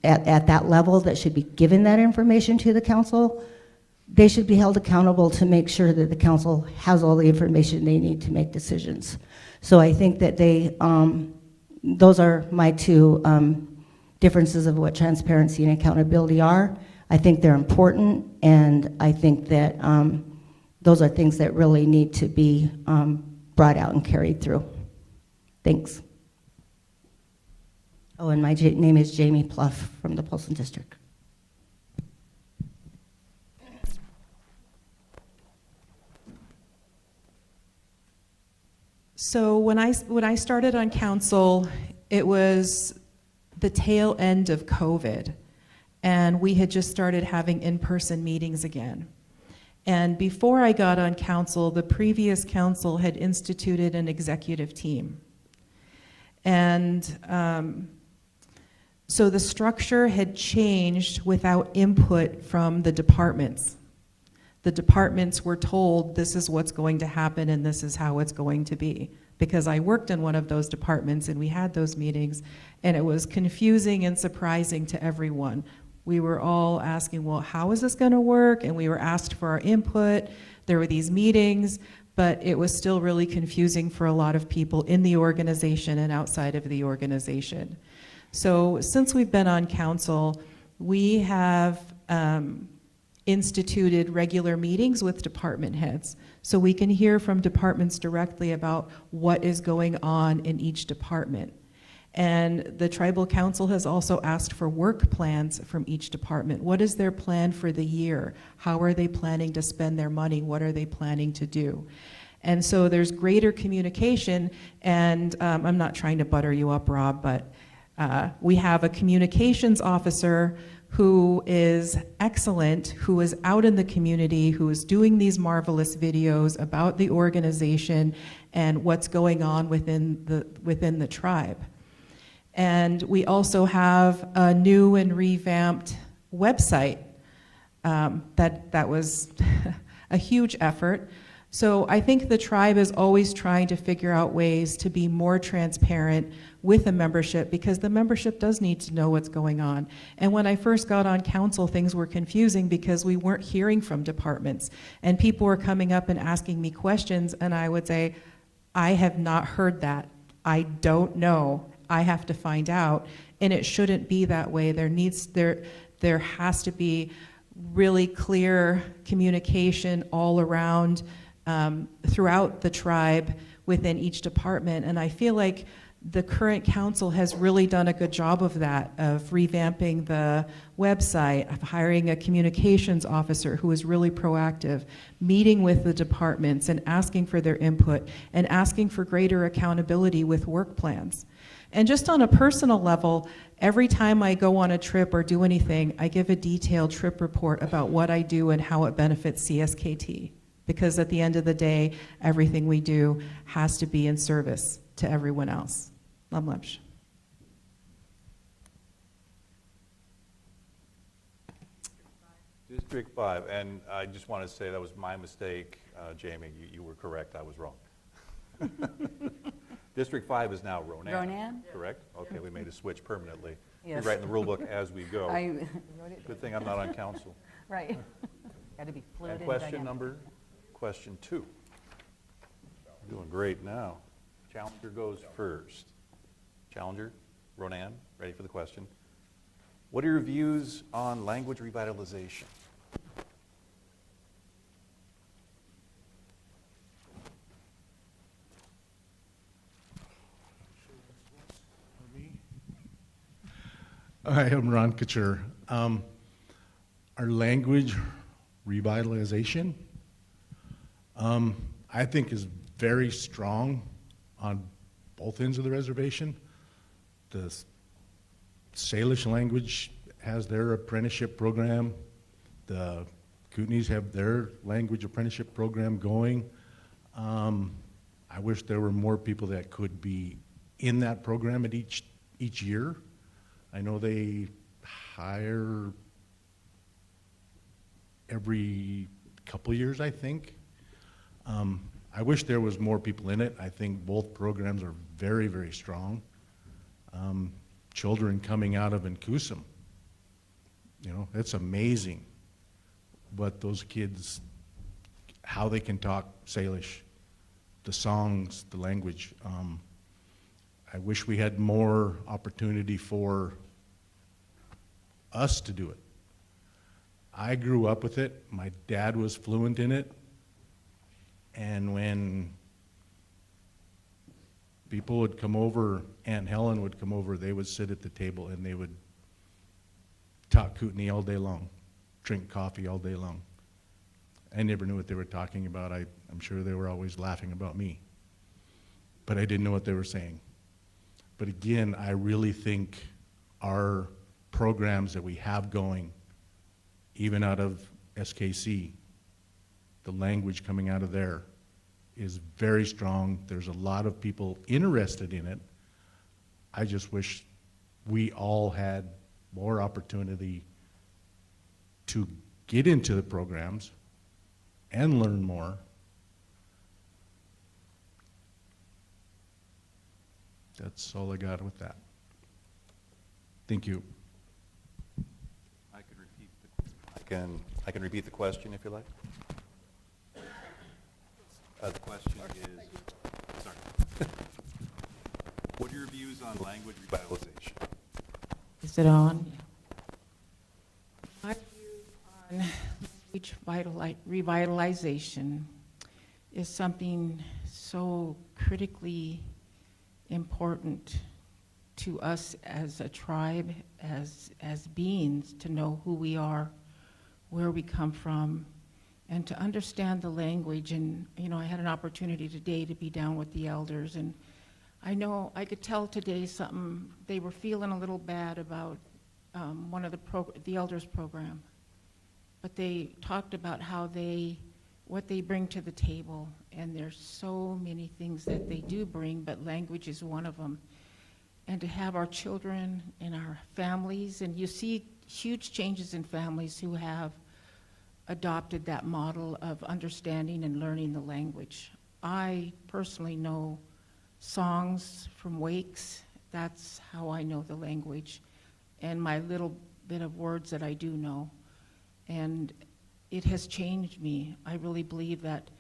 at that level that should be giving that information to the council, they should be held accountable to make sure that the council has all the information they need to make decisions. So I think that those are my two differences of what transparency and accountability are. I think they're important, and I think that those are things that really need to be brought out and carried through. Thanks. Oh, and my name is Jamie Pluff from the Polson District. So when I started on council, it was the tail end of COVID, and we had just started having in-person meetings again. And before I got on council, the previous council had instituted an executive team. And so the structure had changed without input from the departments. The departments were told this is what's going to happen and this is how it's going to be. Because I worked in one of those departments and we had those meetings, and it was confusing and surprising to everyone. We were all asking, well, how is this going to work? And we were asked for our input. There were these meetings, but it was still really confusing for a lot of people in the organization and outside of the organization. So since we've been on council, we have instituted regular meetings with department heads, so we can hear from departments directly about what is going on in each department. And the tribal council has also asked for work plans from each department. What is their plan for the year? How are they planning to spend their money? What are they planning to do? And so there's greater communication, and I'm not trying to butter you up, Rob, but we have a communications officer who is excellent, who is out in the community, who is doing these marvelous videos about the organization and what's going on within the tribe. And we also have a new and revamped website that was a huge effort. So I think the tribe is always trying to figure out ways to be more transparent with the membership, because the membership does need to know what's going on. And when I first got on council, things were confusing because we weren't hearing from departments. And people were coming up and asking me questions, and I would say, I have not heard that. I don't know. I have to find out. And it shouldn't be that way. There has to be really clear communication all around throughout the tribe within each department. And I feel like the current council has really done a good job of that, of revamping the website, of hiring a communications officer who is really proactive, meeting with the departments and asking for their input, and asking for greater accountability with work plans. And just on a personal level, every time I go on a trip or do anything, I give a detailed trip report about what I do and how it benefits CSKT. Because at the end of the day, everything we do has to be in service to everyone else. Lamlepsh. District 5, and I just want to say that was my mistake, Jamie. You were correct. I was wrong. District 5 is now Ronan. Ronan? Correct? Okay, we made a switch permanently. Yes. We write in the rule book as we go. I wrote it. Good thing I'm not on council. Right. Got to be fluid. And question 2. Doing great now. Challenger goes first. Challenger, Ronan, ready for the question. What are your views on language revitalization? Hi, I'm Ron Couture. Our language revitalization, I think, is very strong on both ends of the reservation. The Salish language has their apprenticeship program. The Kootenays have their language apprenticeship program going. I wish there were more people that could be in that program at each year. I know they hire every couple years, I think. I wish there was more people in it. I think both programs are very, very strong. Children coming out of Inkusum You know, it's amazing what those kids, how they can talk Salish, the songs, the language. I wish we had more opportunity for us to do it. I grew up with it. My dad was fluent in it. And when people would come over, Aunt Helen would come over, they would sit at the table and they would talk Kootenai all day long, drink coffee all day long. I never knew what they were talking about. I'm sure they were always laughing about me. But I didn't know what they were saying. But again, I really think our programs that we have going, even out of SKC, the language coming out of there is very strong. There's a lot of people interested in it. I just wish we all had more opportunity to get into the programs and learn more. That's all I got with that. Thank you. I can repeat the question if you like. The question is, sorry. What are your views on language revitalization? Is it on? My view on language revitalization is something so critically important to us as a tribe, as beings, to know who we are, where we come from, and to understand the language. And, you know, I had an opportunity today to be down with the elders, and I know I could tell today something, they were feeling a little bad about one of the elders program. But they talked about what they bring to the table, and there's so many things that they do bring, but language is one of them. And to have our children and our families, and you see huge changes in families who have adopted that model of understanding and learning the language. I personally know songs from wakes. That's how I know the language, and my little bit of words that I do know. And it has changed me. I really believe that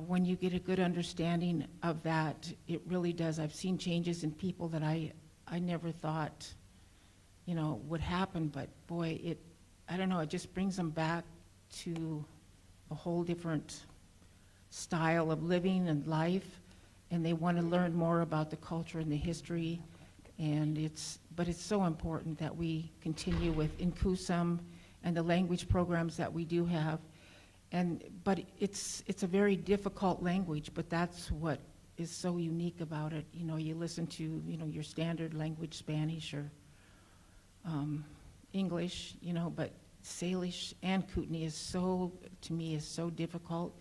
when you get a good understanding of that, it really does. I've seen changes in people that I never thought, you know, would happen, but boy, I don't know, it just brings them back to a whole different style of living and life, and they want to learn more about the culture and the history, but it's so important that we continue with Inkusum and the language programs that we do have. But it's a very difficult language, but that's what is so unique about it. You know, you listen to, you know, your standard language, Spanish or English, you know, but Salish and Kootenai to me, is so difficult.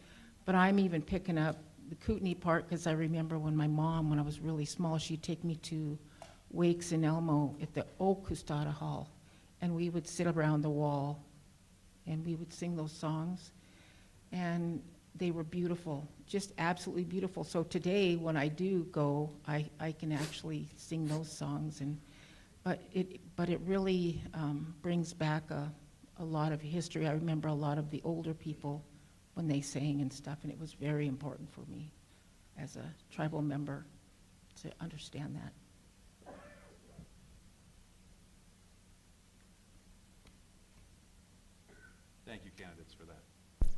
But I'm even picking up the Kootenai part, because I remember when my mom, when I was really small, she'd take me to wakes in Elmo at the old Custata Hall, and we would sit around the wall and we would sing those songs, and they were beautiful, just absolutely beautiful. So today when I do go, I can actually sing those songs, but it really brings back a lot of history. I remember a lot of the older people when they sang and stuff, and it was very important for me as a tribal member to understand that. Thank you, candidates, for that.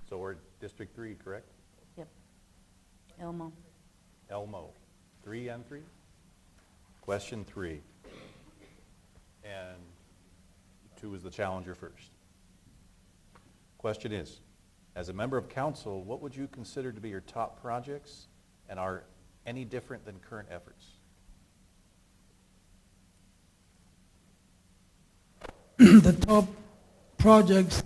So we're District 3, correct? Yep. Elmo. Elmo. 3 and 3? Question 3. And 2 is the challenger first. Question is, as a member of council, what would you consider to be your top projects, and are any different than current efforts? The top projects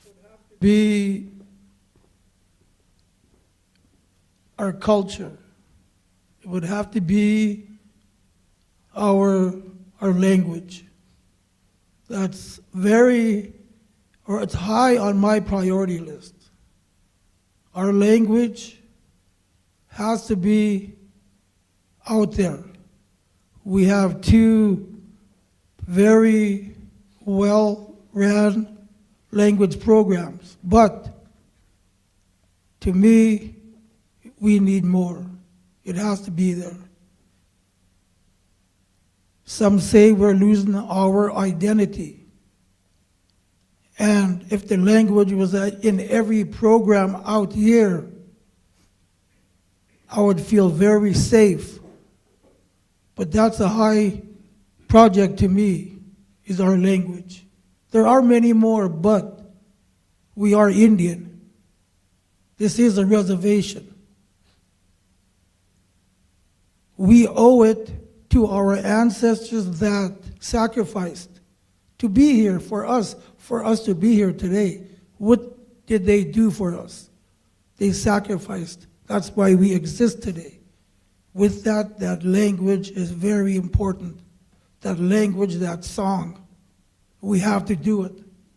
would have to be our culture. It would have to be our language. That's it's high on my priority list. Our language has to be out there. we have two very well-ran language programs, but to me, we need more. It has to be there. Some say we're losing our identity. And if the language was in every program out here, I would feel very safe. But that's a high project to me, is our language. There are many more, but we are Indian. This is a reservation. We owe it to our ancestors that sacrificed to be here for us to be here today. What did they do for us? They sacrificed. That's why we exist today. With that, that language is very important. That language, that song, we have to do it.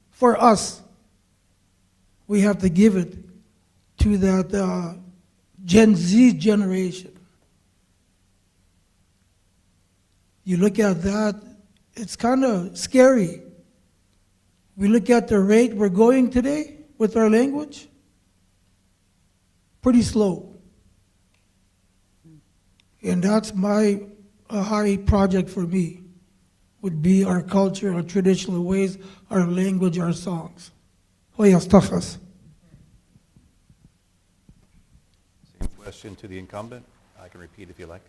For us, we have to give it to that Gen Z generation. You look at that, it's kind of scary. We look at the rate we're going today with our language, pretty slow. And that's my high project for me, would be our culture, our traditional ways, our language, our songs. Hoyas tachas. Same question to the incumbent. I can repeat if you like.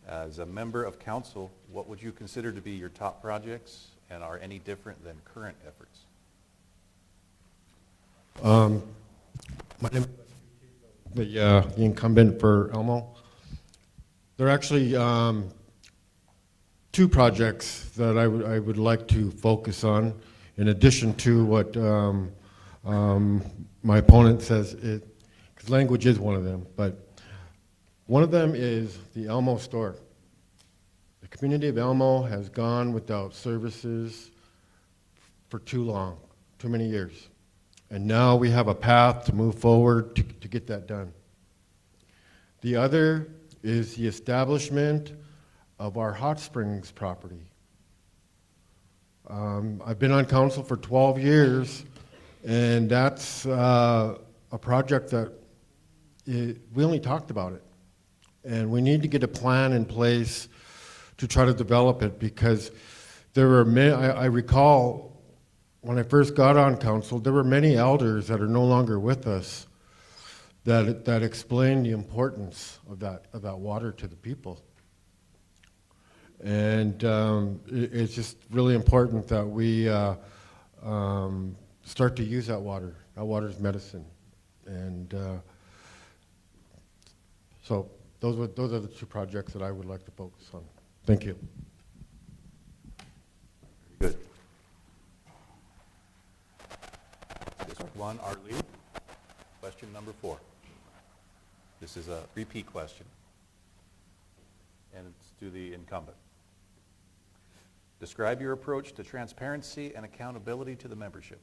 As a member of council, what would you consider to be your top projects and are any different than current efforts? My name is the incumbent for Elmo. There are actually two projects that I would like to focus on, in addition to what my opponent says, because language is one of them. But one of them is the Elmo store. The community of Elmo has gone without services for too long, too many years. And now we have a path to move forward to get that done. The other is the establishment of our hot springs property. I've been on council for 12 years, and that's a project that we only talked about it. And we need to get a plan in place to try to develop it, because there were many, I recall when I first got on council, there were many elders that are no longer with us that explained the importance of that water to the people. And it's just really important that we start to use that water. That water is medicine. And so those are the two projects that I would like to focus on. Thank you. Good. District 1, Arlie. Question number 4. This is a repeat question, and it's to the incumbent. Describe your approach to transparency and accountability to the membership.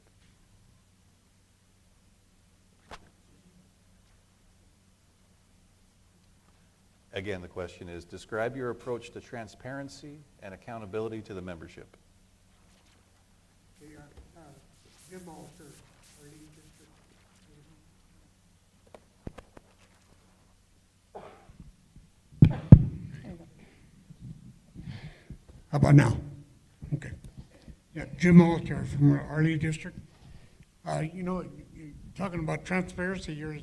Again, the question is, describe your approach to transparency and accountability to the membership. Jim Alter, Arlene District. How about now? Okay. Yeah, Jim Alter from Arlene District. You know, you're talking about transparency here,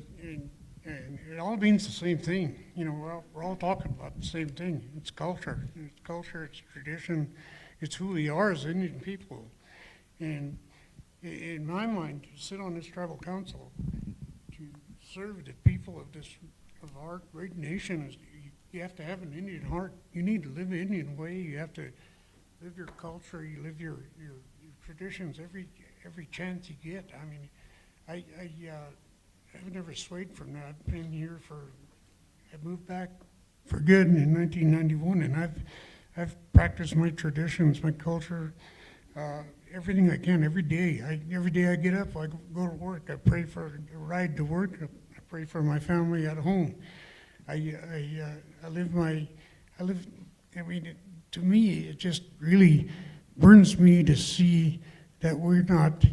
and it all means the same thing. You know, we're all talking about the same thing. It's culture. It's culture, it's tradition, it's who we are as Indian people. And in my mind, to sit on this tribal council, to serve the people of our great nation, is you have to have an Indian heart. You need to live the Indian way. You have to live your culture. You live your traditions every chance you get. I mean, I've never swayed from that. I've been here I moved back for good in 1991, and I've practiced my traditions, my culture, everything I can every day. Every day I get up, I go to work. I pray for a ride to work. I pray for my family at home. I live my I mean, to me, it just really burns me to see that we're not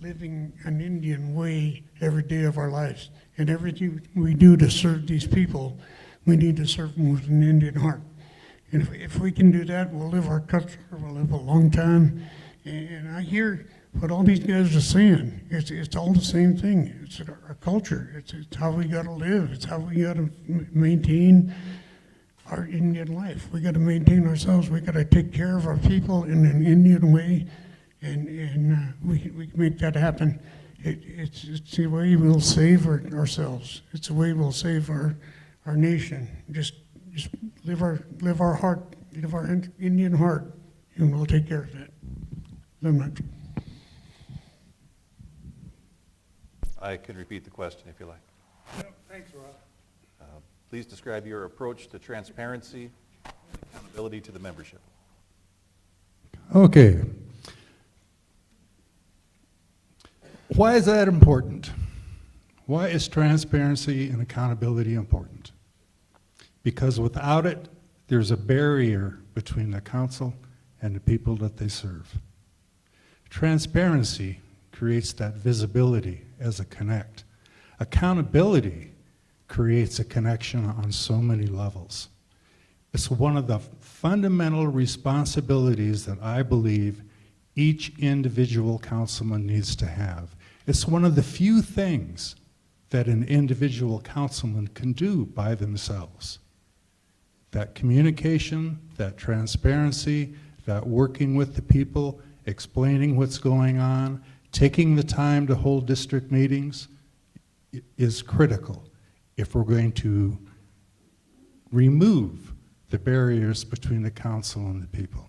living an Indian way every day of our lives. And everything we do to serve these people, we need to serve them with an Indian heart. And if we can do that, we'll live our culture, we'll live a long time. And I hear what all these guys are saying. It's all the same thing. It's our culture. It's how we got to live. It's how we got to maintain our Indian life. We got to maintain ourselves. We got to take care of our people in an Indian way, and we can make that happen. It's the way we'll save ourselves. It's the way we'll save our nation. Just live our heart, live our Indian heart, and we'll take care of it. I'm not. I can repeat the question if you like. Yep, thanks, Rob. Please describe your approach to transparency and accountability to the membership. Okay. Why is that important? Why is transparency and accountability important? Because without it, there's a barrier between the council and the people that they serve. Transparency creates that visibility as a connect. Accountability creates a connection on so many levels. It's one of the fundamental responsibilities that I believe each individual councilman needs to have. It's one of the few things that an individual councilman can do by themselves. That communication, that transparency, that working with the people, explaining what's going on, taking the time to hold district meetings is critical if we're going to remove the barriers between the council and the people.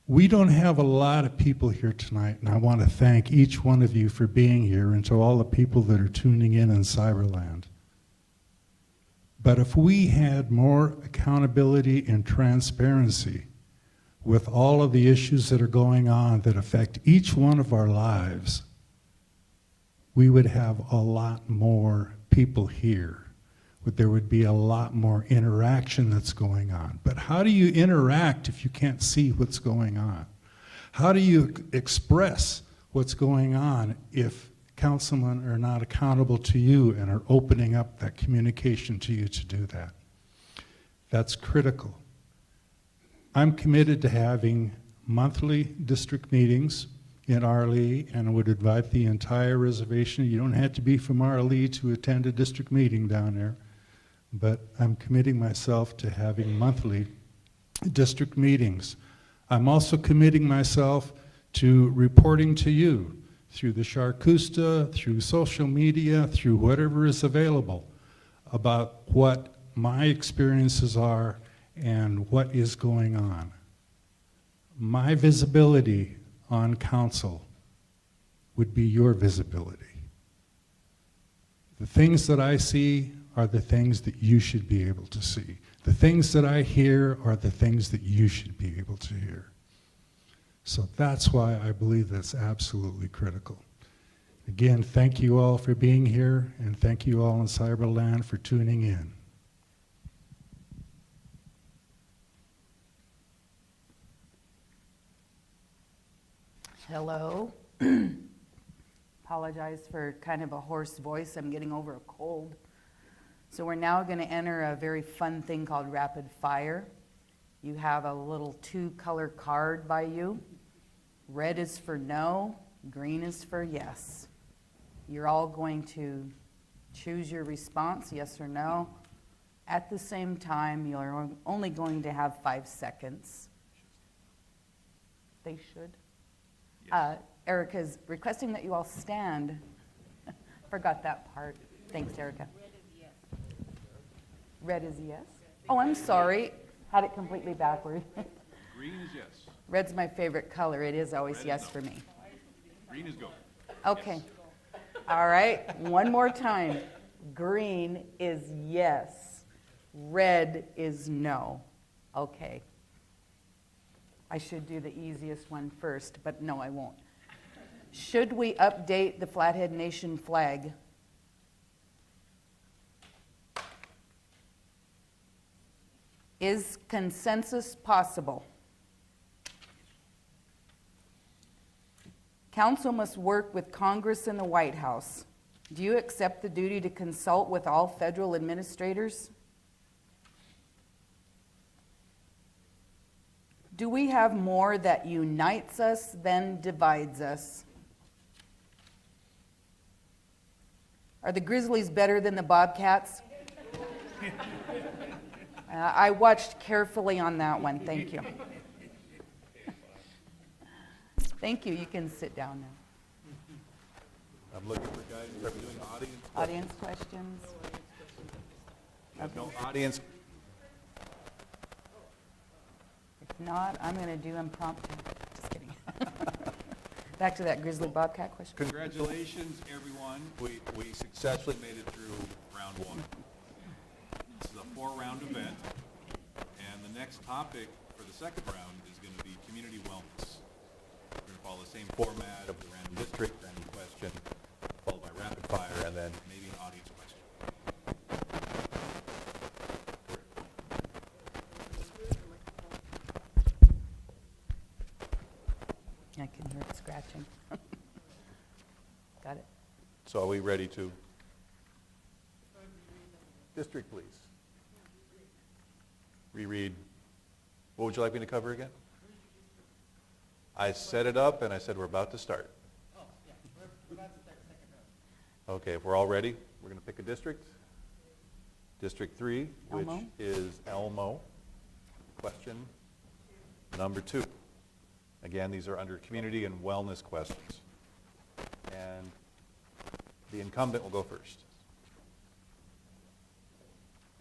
We don't have a lot of people here tonight, and I want to thank each one of you for being here and to all the people that are tuning in Cyberland. But if we had more accountability and transparency with all of the issues that are going on that affect each one of our lives, we would have a lot more people here. There would be a lot more interaction that's going on. But how do you interact if you can't see what's going on? How do you express what's going on if councilmen are not accountable to you and are opening up that communication to you to do that? That's critical. I'm committed to having monthly district meetings in Arlee, and would invite the entire reservation. You don't have to be from Arlee to attend a district meeting down there, but I'm committing myself to having monthly district meetings. I'm also committing myself to reporting to you through the Charcusta, through social media, through whatever is available about what my experiences are and what is going on. My visibility on council would be your visibility. The things that I see are the things that you should be able to see. The things that I hear are the things that you should be able to hear. So that's why I believe that's absolutely critical. Again, thank you all for being here, and thank you all in Cyberland for tuning in. Hello. Apologize for kind of a hoarse voice. I'm getting over a cold. So we're now going to enter a very fun thing called rapid fire. You have a little 2-color card by you. Red is for no, green is for yes. You're all going to choose your response, yes or no. At the same time, you're only going to have 5 seconds. They should. Erica is requesting that you all stand. Forgot that part. Thanks, Erica. Red is yes. Red is yes? Oh, I'm sorry. Had it completely backward. Green is yes. Red's my favorite color. It is always yes for me. Green is go. Okay. Yes. All right. One more time. Green is yes. Red is no. Okay. I should do the easiest one first, but no, I won't. Should we update the Flathead Nation flag? Is consensus possible? Council must work with Congress and the White House. Do you accept the duty to consult with all federal administrators? Do we have more that unites us than divides us? Are the Grizzlies better than the Bobcats? I watched carefully on that one. Thank you. Thank you. You can sit down now. I'm looking for guidance. Are we doing audience? Audience questions? No audience. If not, I'm going to do impromptu. Just kidding. Back to that Grizzly Bobcat question. Congratulations, everyone. We successfully made it through round one. This is a 4-round event, and the next topic for the second round is going to be community wellness. We're going to follow the same format of the random district, random question, followed by rapid fire, and then maybe an audience question. I can hear it scratching. Got it. So are we ready to? District, please. Reread. What would you like me to cover again? I set it up and I said we're about to start. Oh, yeah. We're about to start the second round. Okay, if we're all ready, we're going to pick a district. District 3, which Elmo. is Elmo. Question number 2. Again, these are under community and wellness questions. And the incumbent will go first.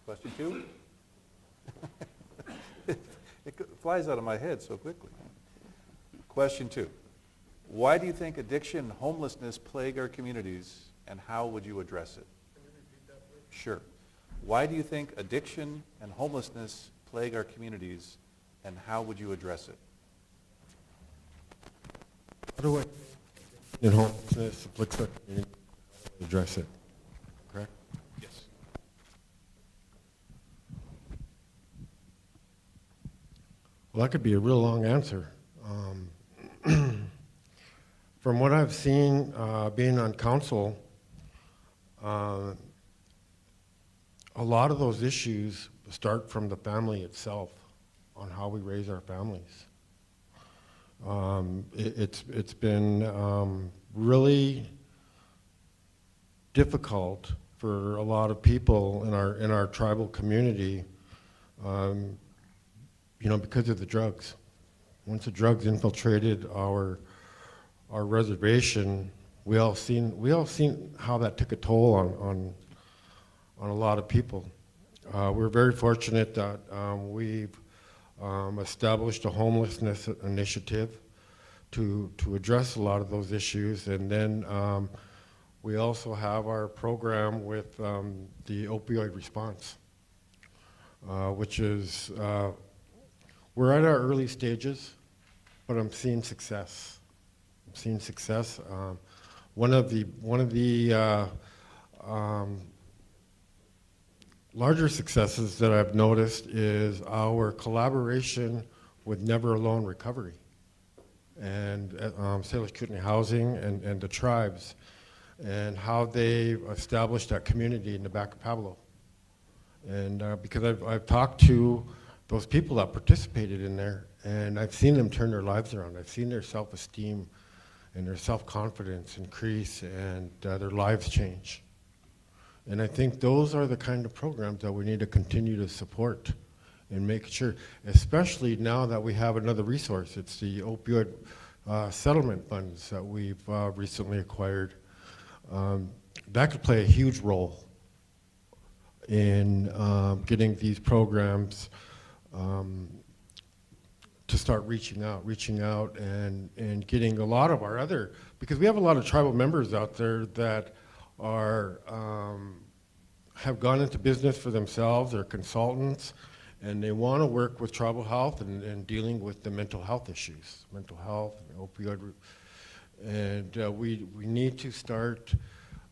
Question 2? It flies out of my head so quickly. Question 2. Why do you think addiction and homelessness plague our communities, and how would you address it? Can you repeat that, please? Sure. Why do you think addiction and homelessness plague our communities, and how would you address it? How do I, homelessness afflicts our community, address it? Correct? Yes. Well, that could be a real long answer. From what I've seen being on council, a lot of those issues start from the family itself, on how we raise our families. It's been really difficult for a lot of people in our tribal community, because of the drugs. Once the drugs infiltrated our reservation, we all seen how that took a toll on a lot of people. We're very fortunate that we've established a homelessness initiative to address a lot of those issues, and then we also have our program with the opioid response, which is we're at our early stages, but I'm seeing success. One of the larger successes that I've noticed is our collaboration with Never Alone Recovery and Salish Kootenai Housing and the tribes, and how they've established that community in the back of Pablo. And because I've talked to those people that participated in there, and I've seen them turn their lives around. I've seen their self-esteem and their self-confidence increase, and their lives change. And I think those are the kind of programs that we need to continue to support and make sure, especially now that we have another resource. It's the opioid settlement funds that we've recently acquired. That could play a huge role in getting these programs to start reaching out and getting a lot of our other, because we have a lot of tribal members out there that are have gone into business for themselves, they're consultants, and they want to work with tribal health and dealing with the mental health issues, mental health, opioid, and we need to start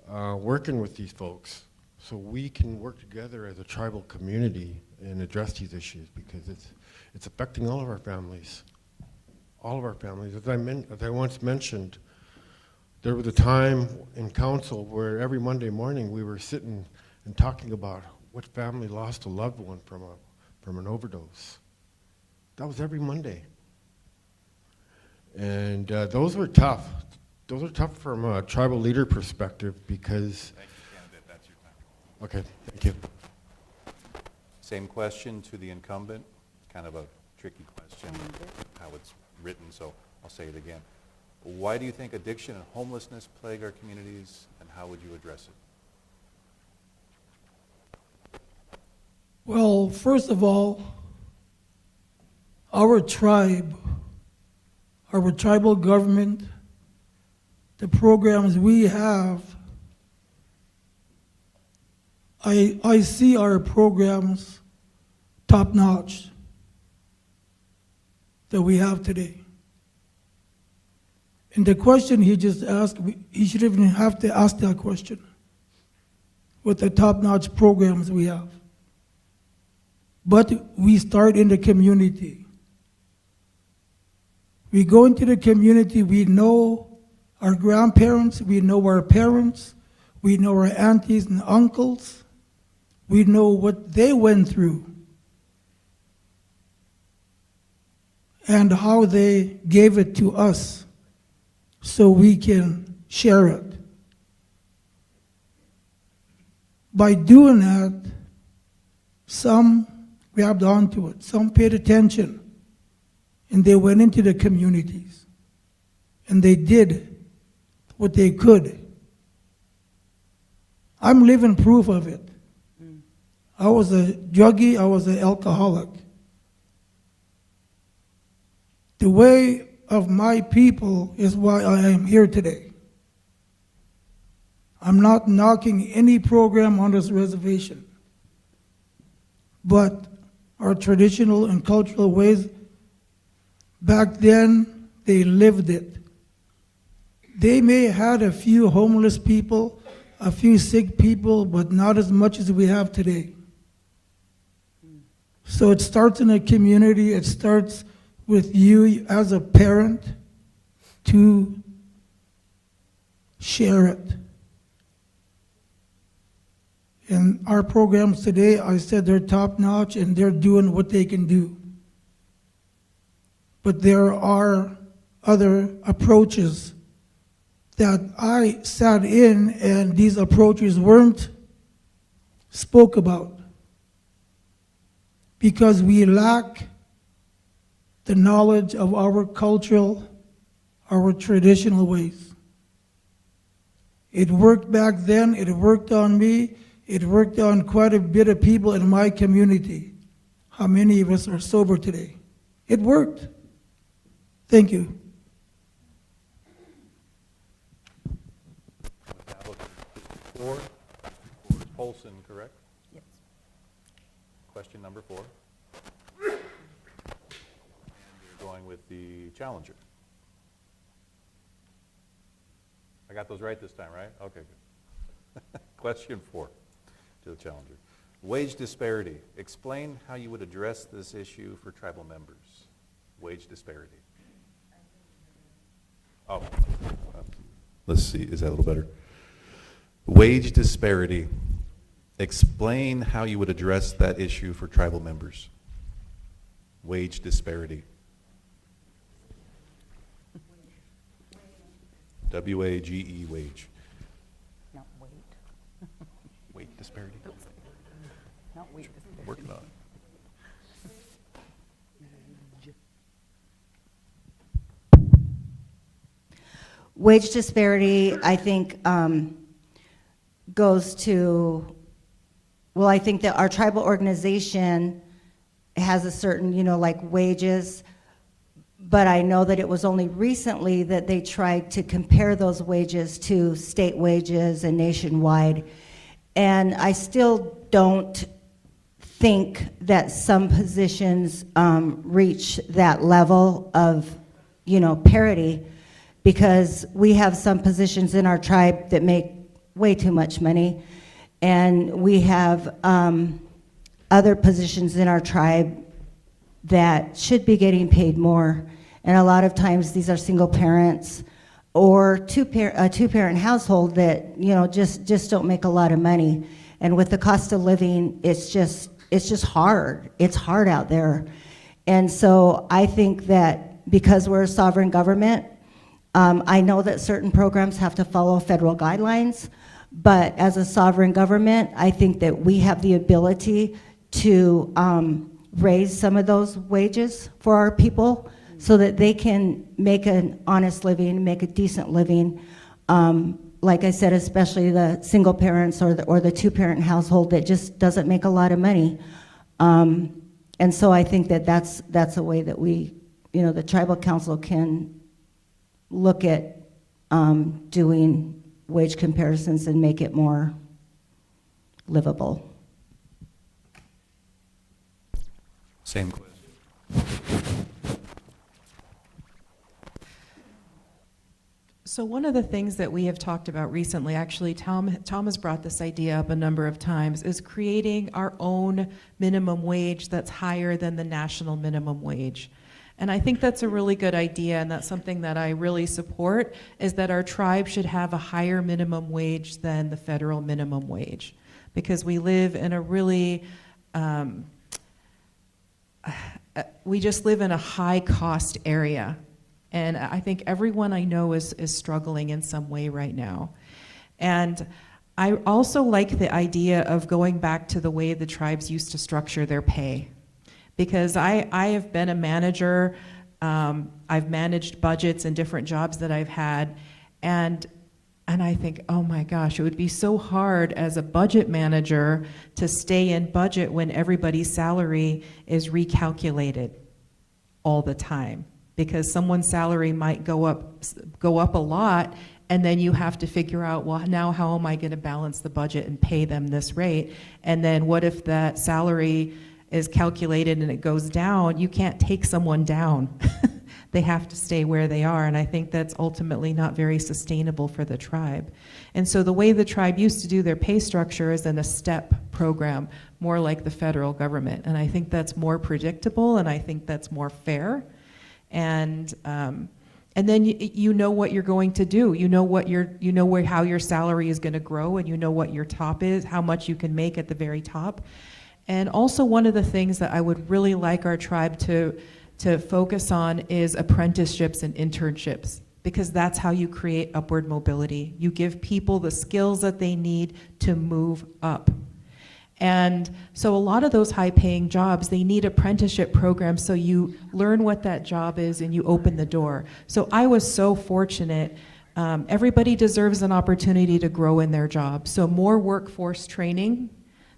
working with these folks so we can work together as a tribal community and address these issues because it's affecting all of our families. All of our families. As I once mentioned, there was a time in council where every Monday morning we were sitting and talking about what family lost a loved one from an overdose. That was every Monday. And those were tough. Those are tough from a tribal leader perspective because... Thank you, candidate. That's your time. Okay, thank you. Same question to the incumbent. Kind of a tricky question, how it's written, so I'll say it again. Why do you think addiction and homelessness plague our communities, and how would you address it? Well, first of all, our tribe, our tribal government, the programs we have, I see our programs top-notch that we have today. And the question he just asked, he shouldn't even have to ask that question with the top-notch programs we have. But we start in the community. We go into the community, we know our grandparents, we know our parents, we know our aunties and uncles, we know what they went through and how they gave it to us so we can share it. By doing that, some grabbed onto it, some paid attention, and they went into the communities, and they did what they could. I'm living proof of it. I was a druggie, I was an alcoholic. The way of my people is why I am here today. I'm not knocking any program on this reservation, but our traditional and cultural ways, back then, they lived it. They may have had a few homeless people, a few sick people, but not as much as we have today. So it starts in a community, it starts with you as a parent to share it. And our programs today, I said they're top-notch and they're doing what they can do. But there are other approaches that I sat in and these approaches weren't spoke about because we lack the knowledge of our cultural, our traditional ways. It worked back then, it worked on me, it worked on quite a bit of people in my community. How many of us are sober today? It worked. Thank you. Four. Polson, correct? Yes. Question number 4. And you're going with the challenger. I got those right this time, right? Okay, good. Question 4 to the challenger. Wage disparity. Explain how you would address this issue for tribal members. Wage disparity. Oh, let's see. Is that a little better? Wage disparity. Explain how you would address that issue for tribal members. Wage disparity. W-A-G-E, wage. Not weight. Weight disparity? Not weight. Working on it. Wage disparity, I think, goes to, well, I think that our tribal organization has a certain, like wages, but I know that it was only recently that they tried to compare those wages to state wages and nationwide. And I still don't think that some positions reach that level of, parity, because we have some positions in our tribe that make way too much money, and we have other positions in our tribe that should be getting paid more. And a lot of times these are single parents or a two-parent household that, you know, just don't make a lot of money. And with the cost of living, it's just hard. It's hard out there. And so I think that because we're a sovereign government, I know that certain programs have to follow federal guidelines, but as a sovereign government, I think that we have the ability to raise some of those wages for our people so that they can make an honest living, make a decent living. Like I said, especially the single parents or the two-parent household that just doesn't make a lot of money. And so I think that that's a way that we, you know, the tribal council can look at doing wage comparisons and make it more livable. Same question. So one of the things that we have talked about recently, actually Tom has brought this idea up a number of times, is creating our own minimum wage that's higher than the national minimum wage. And I think that's a really good idea, and that's something that I really support, is that our tribe should have a higher minimum wage than the federal minimum wage. Because we live in a really, we just live in a high cost area. And I think everyone I know is struggling in some way right now. And I also like the idea of going back to the way the tribes used to structure their pay. Because I have been a manager, I've managed budgets in different jobs that I've had, and I think, oh my gosh, it would be so hard as a budget manager to stay in budget when everybody's salary is recalculated all the time. Because someone's salary might go up a lot, and then you have to figure out, well, now how am I going to balance the budget and pay them this rate? And then what if that salary is calculated and it goes down? You can't take someone down. They have to stay where they are, and I think that's ultimately not very sustainable for the tribe. And so the way the tribe used to do their pay structure is in a step program, more like the federal government. And I think that's more predictable, and I think that's more fair. And then you know what you're going to do. You know how your salary is going to grow, and you know what your top is, how much you can make at the very top. And also one of the things that I would really like our tribe to focus on is apprenticeships and internships, because that's how you create upward mobility. You give people the skills that they need to move up. And so a lot of those high-paying jobs, they need apprenticeship programs, so you learn what that job is and you open the door. So I was so fortunate. Everybody deserves an opportunity to grow in their job. So more workforce training,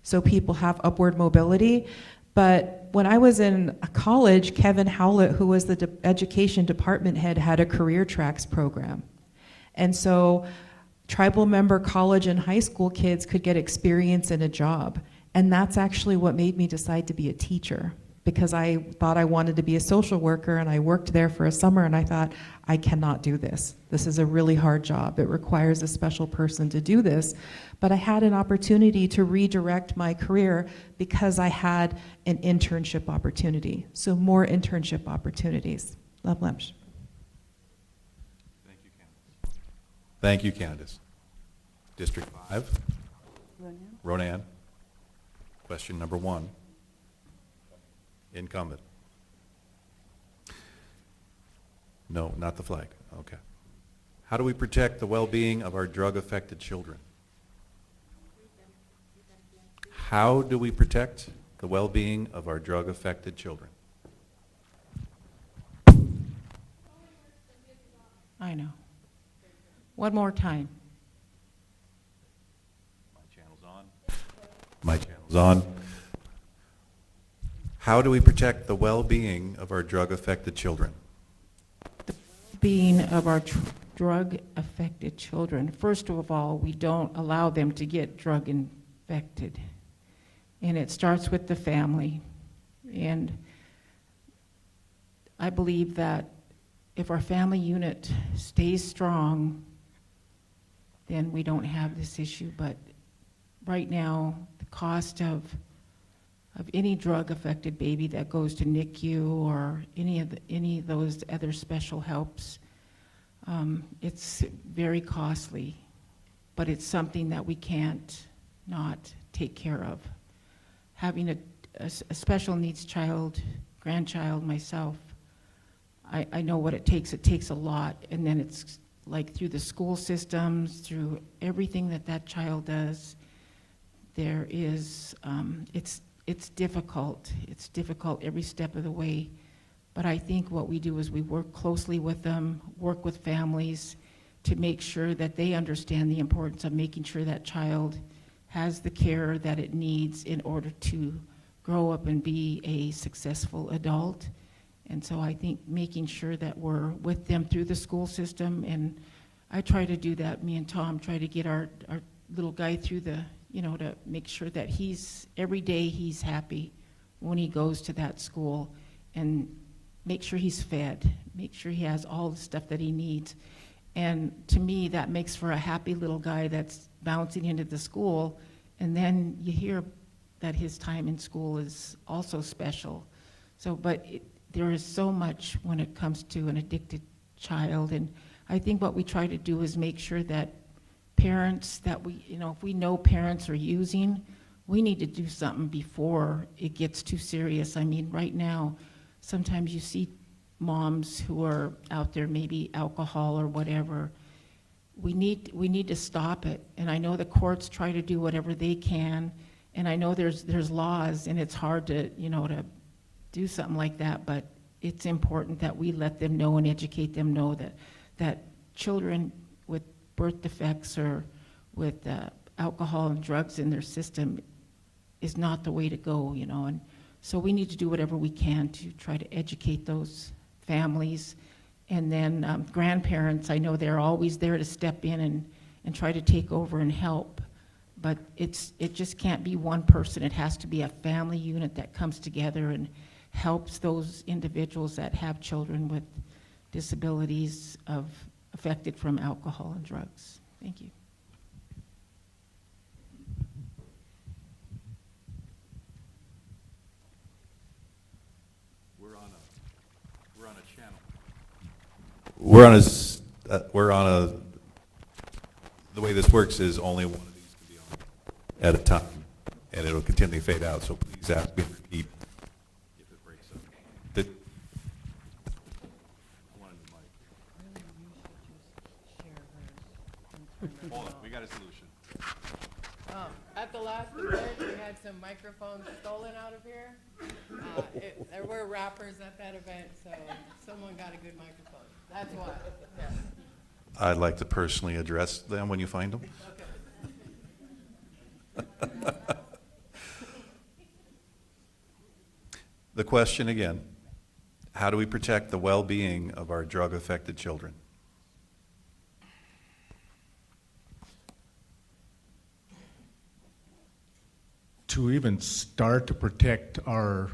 so people have upward mobility. But when I was in college, Kevin Howlett, who was the education department head, had a career tracks program. And so tribal member college and high school kids could get experience in a job. And that's actually what made me decide to be a teacher, because I thought I wanted to be a social worker, and I worked there for a summer, and I thought, I cannot do this. This is a really hard job. It requires a special person to do this. But I had an opportunity to redirect my career because I had an internship opportunity. So more internship opportunities. Love Lemsh. Thank you, Candace. Thank you, Candace. District 5. Ronan. Question number 1. Incumbent. No, not the flag. Okay. How do we protect the well-being of our drug-affected children? How do we protect the well-being of our drug-affected children? I know. One more time. My channel's on. My channel's on. How do we protect the well-being of our drug-affected children? The being of our drug-affected children. First of all, we don't allow them to get drug-infected. And it starts with the family. And I believe that if our family unit stays strong, then we don't have this issue. But right now, the cost of of any drug-affected baby that goes to NICU or any of those other special helps. It's very costly, but it's something that we can't not take care of. Having a special needs child, grandchild myself, I know what it takes. It takes a lot, and then it's like through the school systems, through everything that child does, there is, it's difficult. It's difficult every step of the way. But I think what we do is we work closely with them, work with families to make sure that they understand the importance of making sure that child has the care that it needs in order to grow up and be a successful adult. And so I think making sure that we're with them through the school system, and I try to do that. Me and Tom try to get our little guy through the, to make sure that every day he's happy when he goes to that school, and make sure he's fed, make sure he has all the stuff that he needs. And to me, that makes for a happy little guy that's bouncing into the school, and then you hear that his time in school is also special. So, but there is so much when it comes to an addicted child, and I think what we try to do is make sure that parents that if we know parents are using, we need to do something before it gets too serious. I mean, right now, sometimes you see moms who are out there, maybe alcohol or whatever. We need to stop it, and I know the courts try to do whatever they can, and I know there's laws, and it's hard to to do something like that, but it's important that we let them know and educate them know that children with birth defects or with alcohol and drugs in their system is not the way to go, and so we need to do whatever we can to try to educate those families. And then grandparents, I know they're always there to step in and try to take over and help, but it just can't be one person. It has to be a family unit that comes together and helps those individuals that have children with disabilities affected from alcohol and drugs. Thank you. The way this works is only one of these can be on at a time, and it'll continually fade out, so please ask me to repeat if it breaks up. Hold on, we got a solution. At the last event, we had some microphones stolen out of here. There were rappers at that event, so someone got a good microphone. That's why. Yeah. I'd like to personally address them when you find them. Okay. The question again, how do we protect the well-being of our drug-affected children? To even start to protect our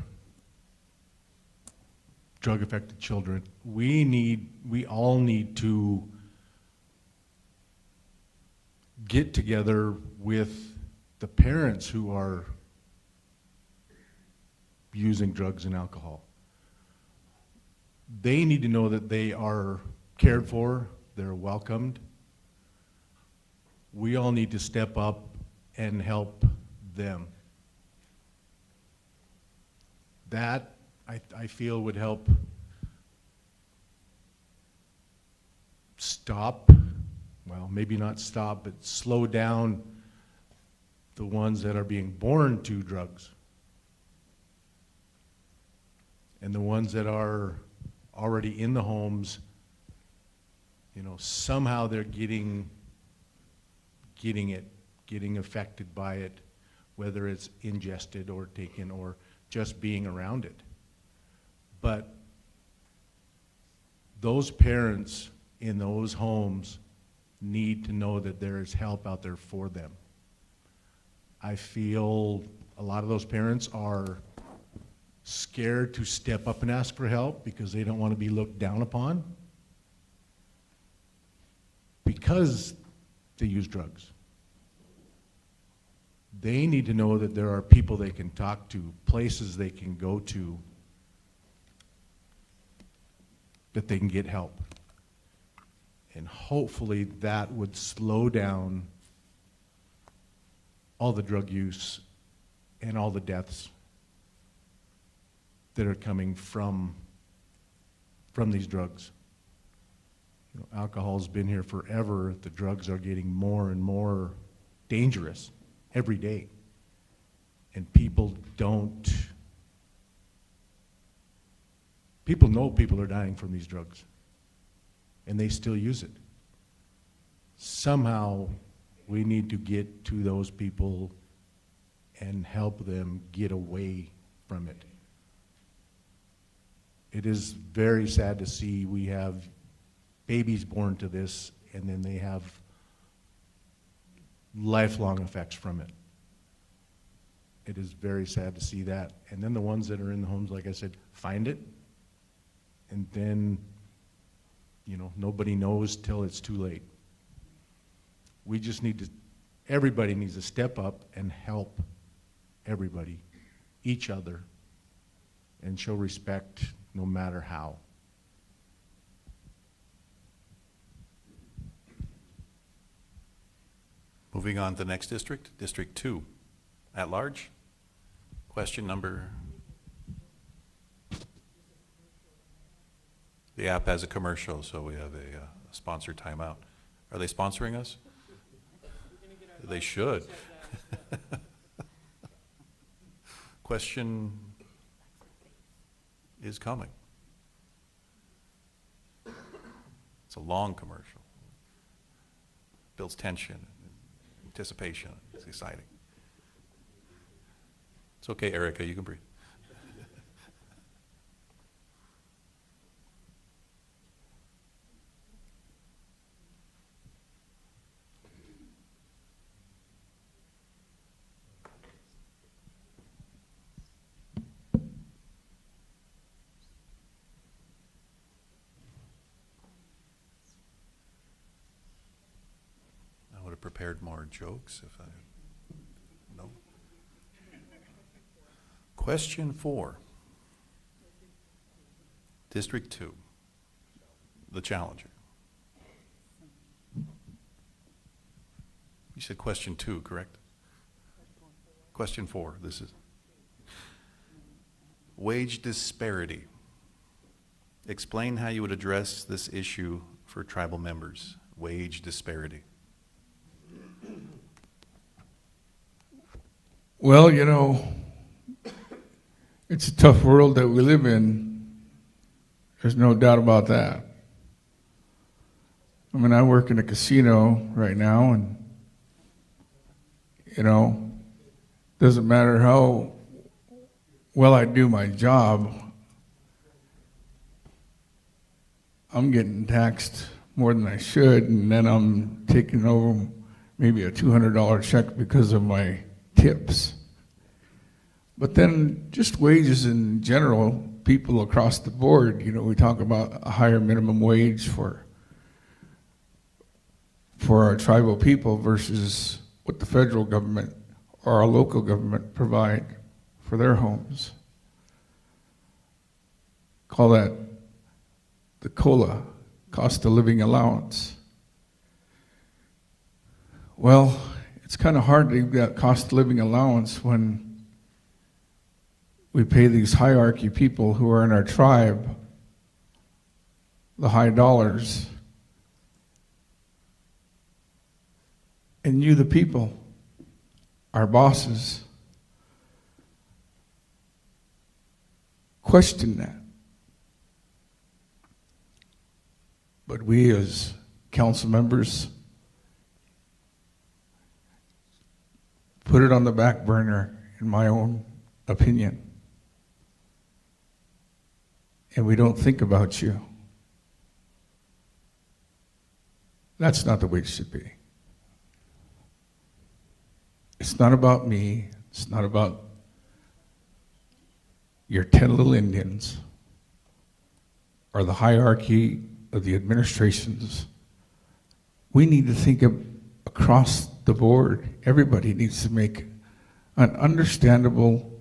drug-affected children, we all need to get together with the parents who are using drugs and alcohol. They need to know that they are cared for, they're welcomed. We all need to step up and help them. That, I feel, would help stop, well, maybe not stop, but slow down the ones that are being born to drugs. And the ones that are already in the homes, somehow they're getting affected by it, whether it's ingested or taken or just being around it. But those parents in those homes need to know that there is help out there for them. I feel a lot of those parents are scared to step up and ask for help because they don't want to be looked down upon because they use drugs. They need to know that there are people they can talk to, places they can go to, that they can get help. And hopefully that would slow down all the drug use and all the deaths that are coming from these drugs. You know, alcohol's been here forever. The drugs are getting more and more dangerous every day. And people know people are dying from these drugs. And they still use it. Somehow we need to get to those people and help them get away from it. It is very sad to see we have babies born to this and then they have lifelong effects from it. It is very sad to see that. And then the ones that are in the homes, like I said, find it, and then, you know, nobody knows till it's too late. We just need to, everybody needs to step up and help everybody, each other, and show respect no matter how. Moving on to the next district, District 2. At large. Question number. The app has a commercial, so we have a sponsored timeout. Are they sponsoring us? They should. Question is coming. It's a long commercial. Builds tension, anticipation. It's exciting. It's okay, Erica, you can breathe. I would have prepared more jokes if I, no. Question 4, District 2, the challenger. You said question 2, correct? Question 4, this is wage disparity. Explain how you would address this issue for tribal members, wage disparity. Well, you know, it's a tough world that we live in. There's no doubt about that. I mean, I work in a casino right now, and, you know, doesn't matter how well I do my job, I'm getting taxed more than I should, and then I'm taking over maybe a $200 check because of my tips. But then just wages in general, people across the board, you know, we talk about a higher minimum wage for our tribal people versus what the federal government or our local government provide for their homes. Call that the COLA, cost of living allowance. Well, it's kind of hard to get cost of living allowance when we pay these hierarchy people who are in our tribe the high dollars. And you, the people, our bosses, question that. But we as council members put it on the back burner, in my own opinion. And we don't think about you. That's not the way it should be. It's not about me. It's not about your 10 little Indians or the hierarchy of the administrations. We need to think of across the board. Everybody needs to make an understandable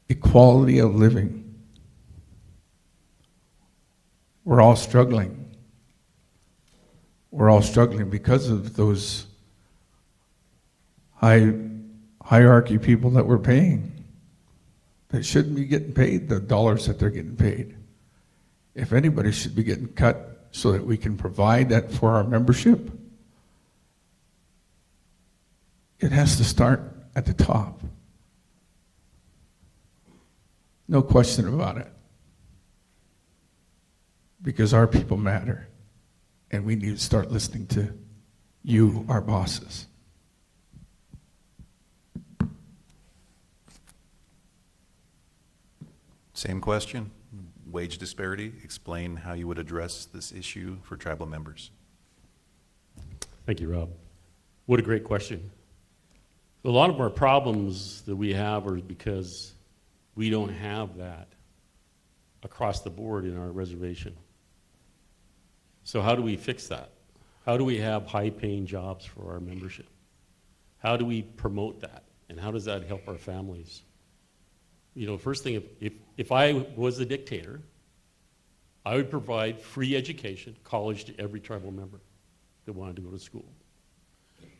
equality of living. We're all struggling. We're all struggling because of those hierarchy people that we're paying. They shouldn't be getting paid the dollars that they're getting paid. If anybody should be getting cut so that we can provide that for our membership, it has to start at the top. No question about it. Because our people matter, and we need to start listening to you, our bosses. Same question, wage disparity. Explain how you would address this issue for tribal members. Thank you, Rob. What a great question. A lot of our problems that we have are because we don't have that across the board in our reservation. So how do we fix that? How do we have high-paying jobs for our membership? How do we promote that? And how does that help our families? You know, first thing, if I was a dictator, I would provide free education, college to every tribal member that wanted to go to school.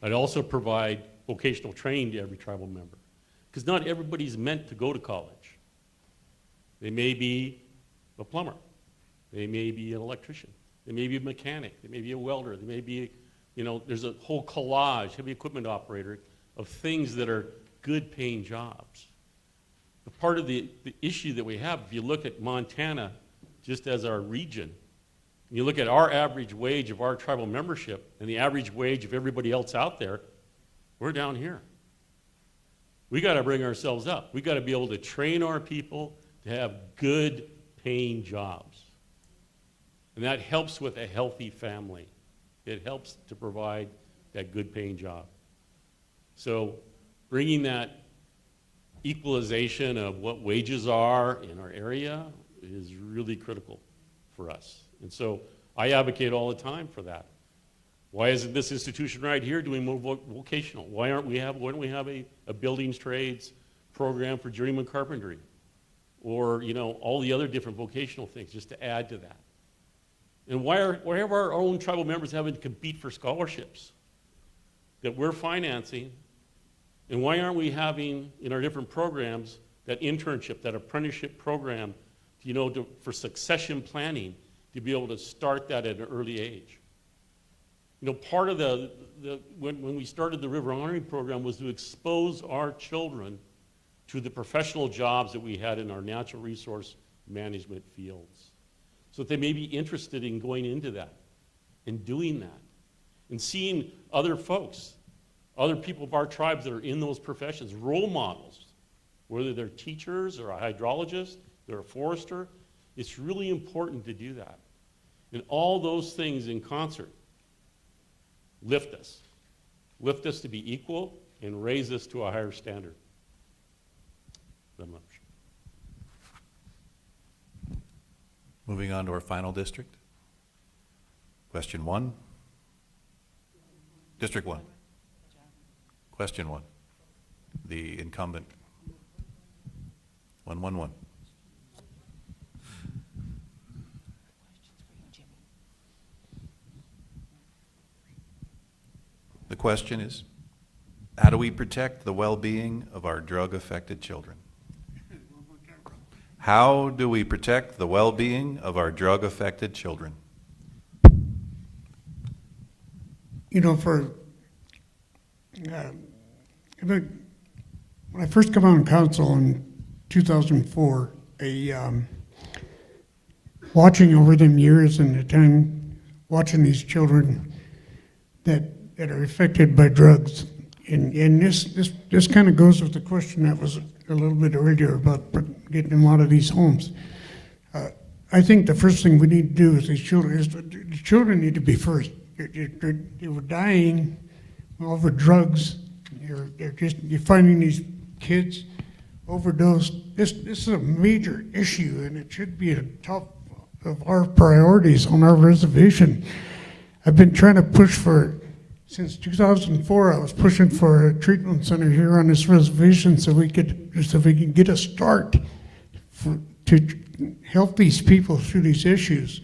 I'd also provide vocational training to every tribal member, because not everybody's meant to go to college. They may be a plumber. They may be an electrician. They may be a mechanic. They may be a welder. They may be, you know, there's a whole collage, heavy equipment operator, of things that are good paying jobs. But part of the issue that we have, if you look at Montana just as our region, and you look at our average wage of our tribal membership and the average wage of everybody else out there, we're down here. We got to bring ourselves up. We got to be able to train our people to have good paying jobs. And that helps with a healthy family. It helps to provide that good paying job. So bringing that equalization of what wages are in our area is really critical for us. And so I advocate all the time for that. Why isn't this institution right here doing more vocational? Why don't we have a buildings trades program for journeyman carpentry? Or, you know, all the other different vocational things just to add to that. And why are our own tribal members having to compete for scholarships that we're financing? And why aren't we having in our different programs that internship, that apprenticeship program, you know, for succession planning, to be able to start that at an early age? You know, part of when we started the River Honoring program was to expose our children to the professional jobs that we had in our natural resource management fields, so that they may be interested in going into that and doing that and seeing other folks, other people of our tribes that are in those professions, role models, whether they're teachers or a hydrologist, they're a forester. It's really important to do that. And all those things in concert lift us to be equal and raise us to a higher standard. Moving on to our final district. Question 1. District 1. Question 1. The incumbent. 111. The question is, how do we protect the well-being of our drug-affected children? How do we protect the well-being of our drug-affected children? You know, when I first came on council in 2004, watching over them years and the time, watching these children that are affected by drugs, and this kind of goes with the question that was a little bit earlier about getting them out of these homes. I think the first thing we need to do is the children need to be first. They were dying over drugs. You're finding these kids overdosed. This is a major issue, and it should be at the top of our priorities on our reservation. I've been trying to push for since 2004, I was pushing for a treatment center here on this reservation so we can get a start to help these people through these issues.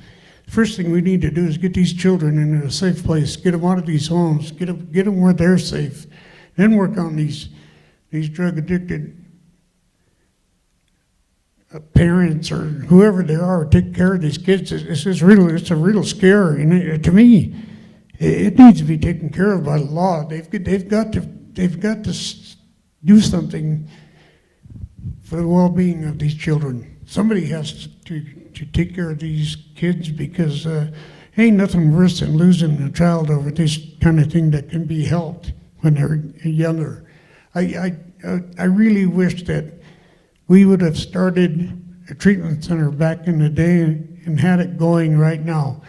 First thing we need to do is get these children into a safe place, get them out of these homes, get them where they're safe, then work on these drug addicted parents or whoever they are, take care of these kids. It's a real scare, and to me, it needs to be taken care of by the law. They've got to do something for the well-being of these children. Somebody has to take care of these kids, because ain't nothing worse than losing a child over this kind of thing that can be helped when they're younger. I really wish that we would have started a treatment center back in the day and had it going right now.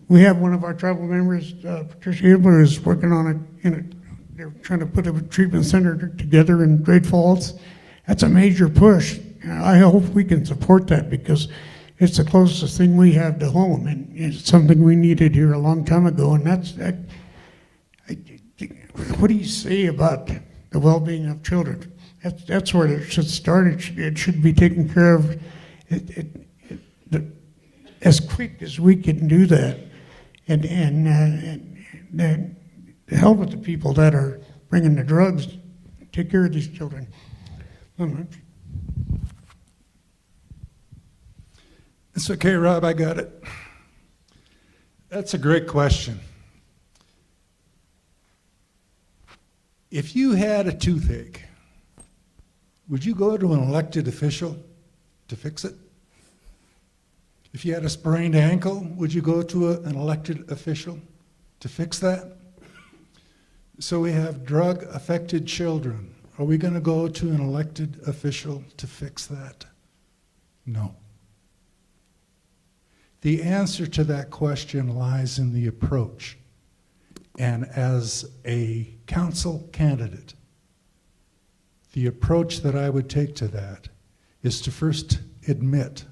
We have one of our tribal members, Patricia Hilber, is working on it. They're trying to put a treatment center together in Great Falls. That's a major push. I hope we can support that, because it's the closest thing we have to home, and it's something we needed here a long time ago. And what do you say about the well-being of children? That's where it should start. It should be taken care of as quick as we can do that, and help with the people that are bringing the drugs. Take care of these children. It's okay, Rob, I got it. That's a great question. If you had a toothache, would you go to an elected official to fix it? If you had a sprained ankle, would you go to an elected official to fix that? So we have drug-affected children. Are we going to go to an elected official to fix that? No. The answer to that question lies in the approach. And as a council candidate, the approach that I would take to that is to first admit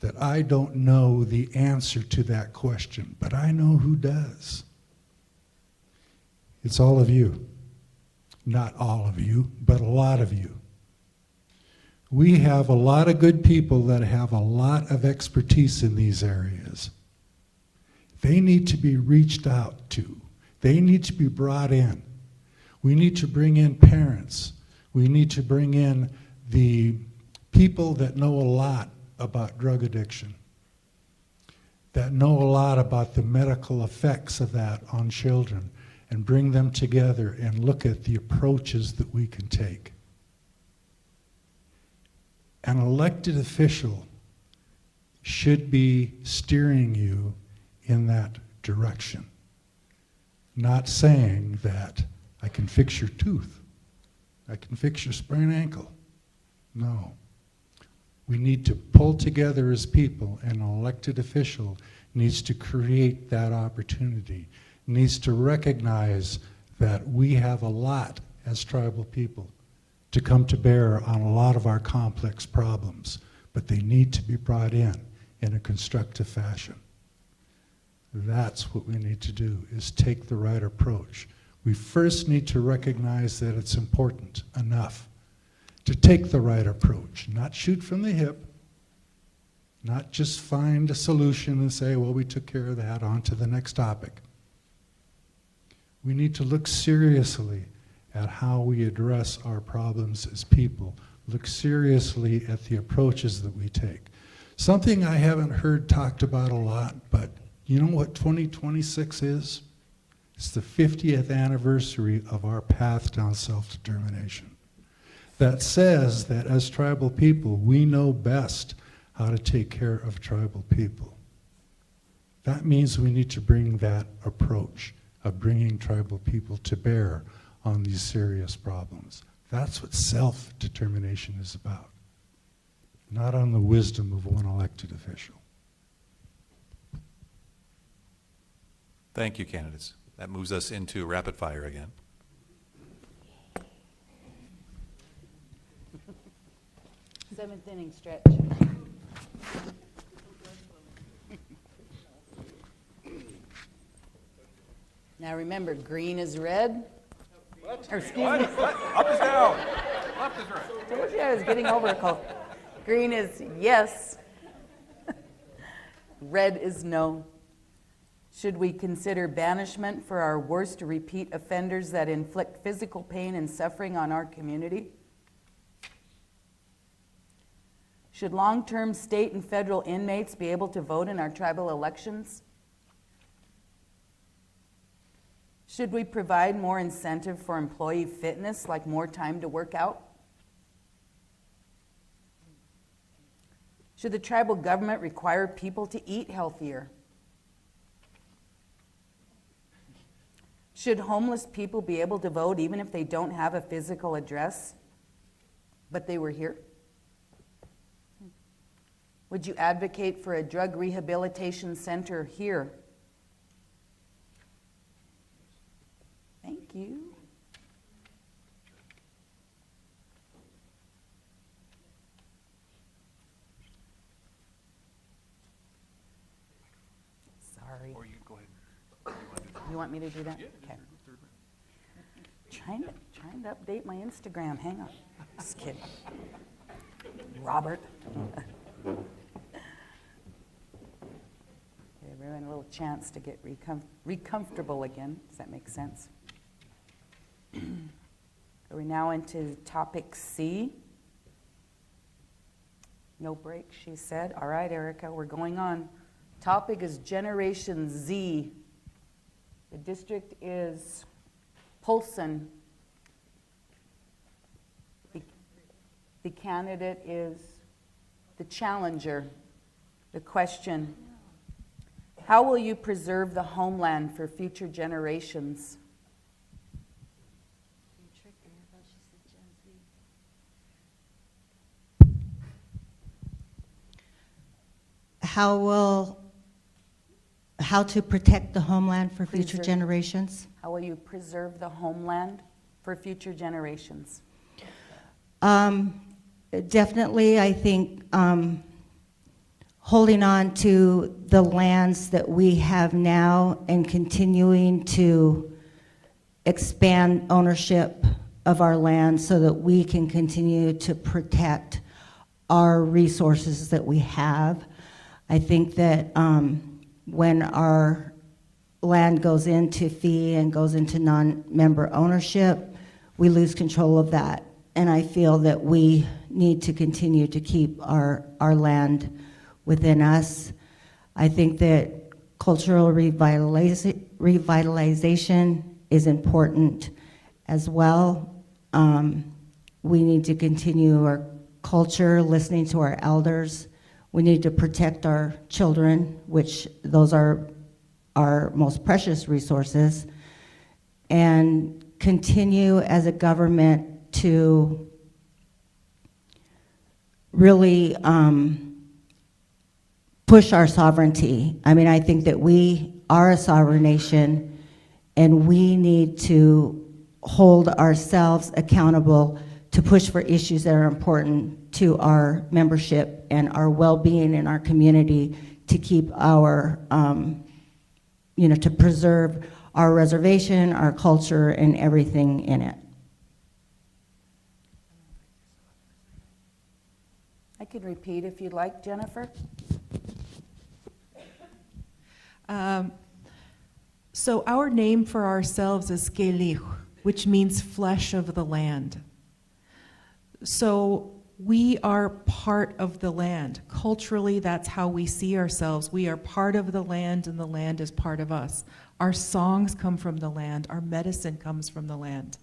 that I don't know the answer to that question, but I know who does. It's all of you. Not all of you, but a lot of you. We have a lot of good people that have a lot of expertise in these areas. They need to be reached out to. They need to be brought in. We need to bring in parents. We need to bring in the people that know a lot about drug addiction, that know a lot about the medical effects of that on children, and bring them together and look at the approaches that we can take. An elected official should be steering you in that direction, not saying that I can fix your tooth, I can fix your sprained ankle. No. We need to pull together as people, and an elected official needs to create that opportunity, needs to recognize that we have a lot as tribal people to come to bear on a lot of our complex problems, but they need to be brought in a constructive fashion. That's what we need to do, is take the right approach. We first need to recognize that it's important enough to take the right approach, not shoot from the hip, not just find a solution and say, well, we took care of that, on to the next topic. We need to look seriously at how we address our problems as people, look seriously at the approaches that we take. Something I haven't heard talked about a lot, but you know what 2026 is? It's the 50th anniversary of our path down self-determination. That says that as tribal people, we know best how to take care of tribal people. That means we need to bring that approach of bringing tribal people to bear on these serious problems. That's what self-determination is about, not on the wisdom of one elected official. Thank you, candidates. That moves us into rapid fire again. Seventh inning stretch. Now remember, green is red. Or excuse me. Up is down. Left is right. Told you I was getting over a cold. Green is yes. Red is no. Should we consider banishment for our worst repeat offenders that inflict physical pain and suffering on our community? Should long-term state and federal inmates be able to vote in our tribal elections? Should we provide more incentive for employee fitness, like more time to work out? Should the tribal government require people to eat healthier? Should homeless people be able to vote even if they don't have a physical address, but they were here? Would you advocate for a drug rehabilitation center here? Thank you. Sorry. Or you go ahead. You want me to do that? Okay. Trying to update my Instagram. Hang on. Just kidding. Robert. Give everyone a little chance to get recomfortable again. Does that make sense? We're now into topic C. No break, she said. All right, Erica, we're going on. Topic is Generation Z. The district is Polson. The candidate is the challenger. The question, how will you preserve the homeland for future generations? How to protect the homeland for future generations? How will you preserve the homeland for future generations? Definitely, I think holding on to the lands that we have now and continuing to expand ownership of our land so that we can continue to protect our resources that we have. I think that when our land goes into fee and goes into non-member ownership, we lose control of that. And I feel that we need to continue to keep our land within us. I think that cultural revitalization is important as well. We need to continue our culture, listening to our elders. We need to protect our children, which those are our most precious resources, and continue as a government to really push our sovereignty. I mean, I think that we are a sovereign nation, and we need to hold ourselves accountable to push for issues that are important to our membership and our well-being in our community, to keep our, to preserve our reservation, our culture, and everything in it. I could repeat if you'd like, Jennifer. So our name for ourselves is Kelih, which means flesh of the land. So we are part of the land. Culturally, that's how we see ourselves. We are part of the land, and the land is part of us. Our songs come from the land. Our medicine comes from the land.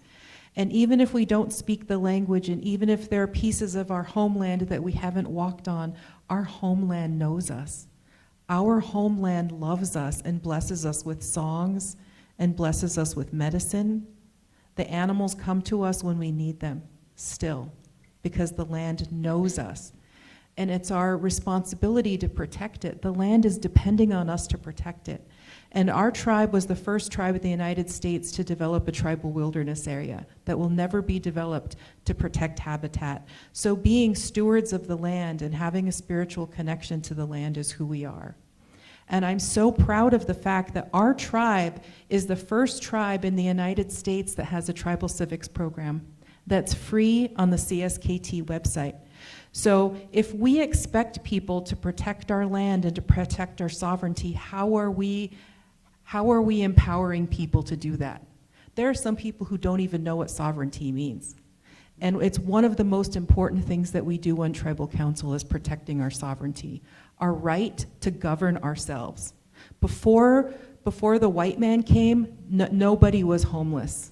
And even if we don't speak the language, and even if there are pieces of our homeland that we haven't walked on, our homeland knows us. Our homeland loves us and blesses us with songs and blesses us with medicine. The animals come to us when we need them still, because the land knows us. And it's our responsibility to protect it. The land is depending on us to protect it. And our tribe was the first tribe in the United States to develop a tribal wilderness area that will never be developed to protect habitat. So being stewards of the land and having a spiritual connection to the land is who we are. And I'm so proud of the fact that our tribe is the first tribe in the United States that has a tribal civics program that's free on the CSKT website. So if we expect people to protect our land and to protect our sovereignty, how are we empowering people to do that? There are some people who don't even know what sovereignty means. And it's one of the most important things that we do on Tribal Council is protecting our sovereignty, our right to govern ourselves. Before the white man came, nobody was homeless.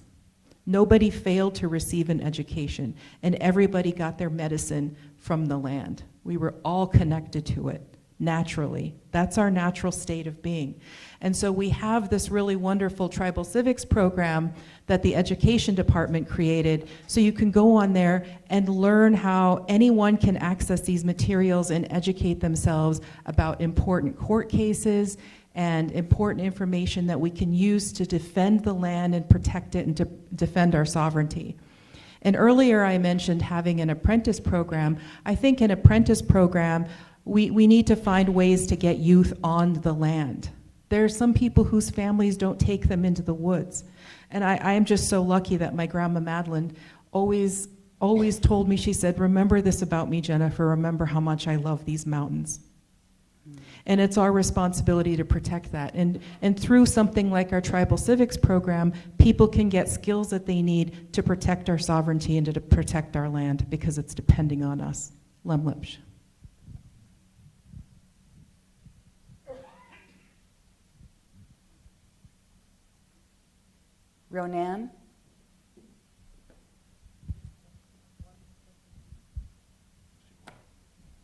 Nobody failed to receive an education, and everybody got their medicine from the land. We were all connected to it naturally. That's our natural state of being. And so we have this really wonderful tribal civics program that the education department created, so you can go on there and learn how anyone can access these materials and educate themselves about important court cases and important information that we can use to defend the land and protect it and to defend our sovereignty. And earlier I mentioned having an apprentice program. I think an apprentice program, we need to find ways to get youth on the land. There are some people whose families don't take them into the woods. And I am just so lucky that my grandma Madeline always told me, she said, remember this about me, Jennifer, remember how much I love these mountains. And it's our responsibility to protect that. And through something like our tribal civics program, people can get skills that they need to protect our sovereignty and to protect our land because it's depending on us. Lemlipsh. Ronan?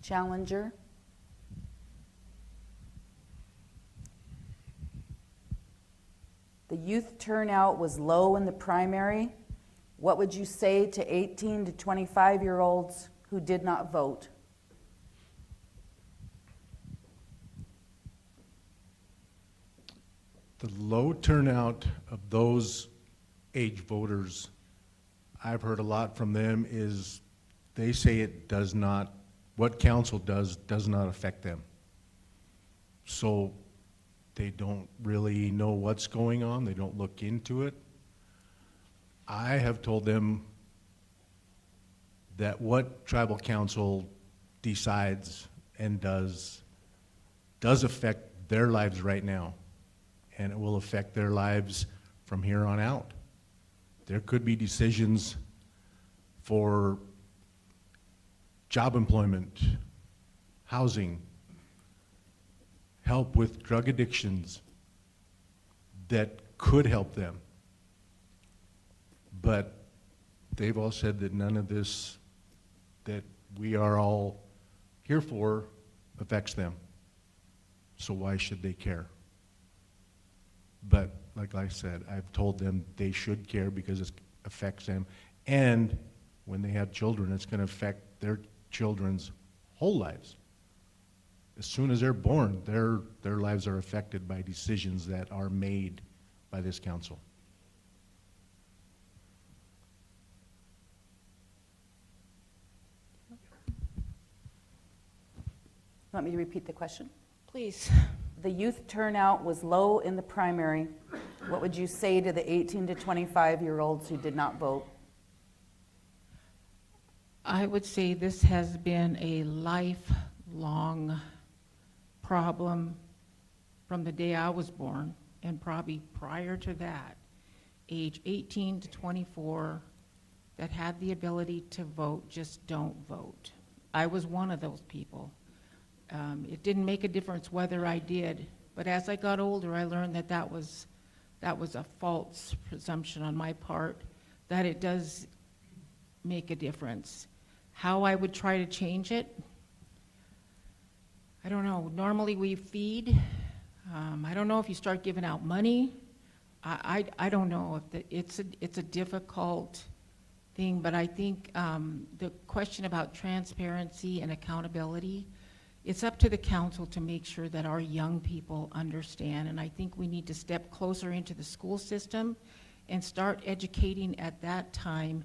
Challenger? The youth turnout was low in the primary. What would you say to 18 to 25-year-olds who did not vote? The low turnout of those age voters, I've heard a lot from them, is they say it does not, what council does not affect them. So they don't really know what's going on. They don't look into it. I have told them that what tribal council decides and does affect their lives right now, and it will affect their lives from here on out. There could be decisions for job employment, housing, help with drug addictions that could help them. But they've all said that none of this that we are all here for affects them. So why should they care? But like I said, I've told them they should care because it affects them. And when they have children, it's going to affect their children's whole lives. As soon as they're born, their lives are affected by decisions that are made by this council. Want me to repeat the question? Please. The youth turnout was low in the primary. What would you say to the 18 to 25-year-olds who did not vote? I would say this has been a lifelong problem from the day I was born, and probably prior to that, age 18 to 24, that had the ability to vote just don't vote. I was one of those people. It didn't make a difference whether I did, but as I got older, I learned that that was a false presumption on my part, that it does make a difference. How I would try to change it, I don't know. Normally we feed. I don't know if you start giving out money. I don't know if it's a difficult thing, but I think the question about transparency and accountability, it's up to the council to make sure that our young people understand, and I think we need to step closer into the school system and start educating at that time.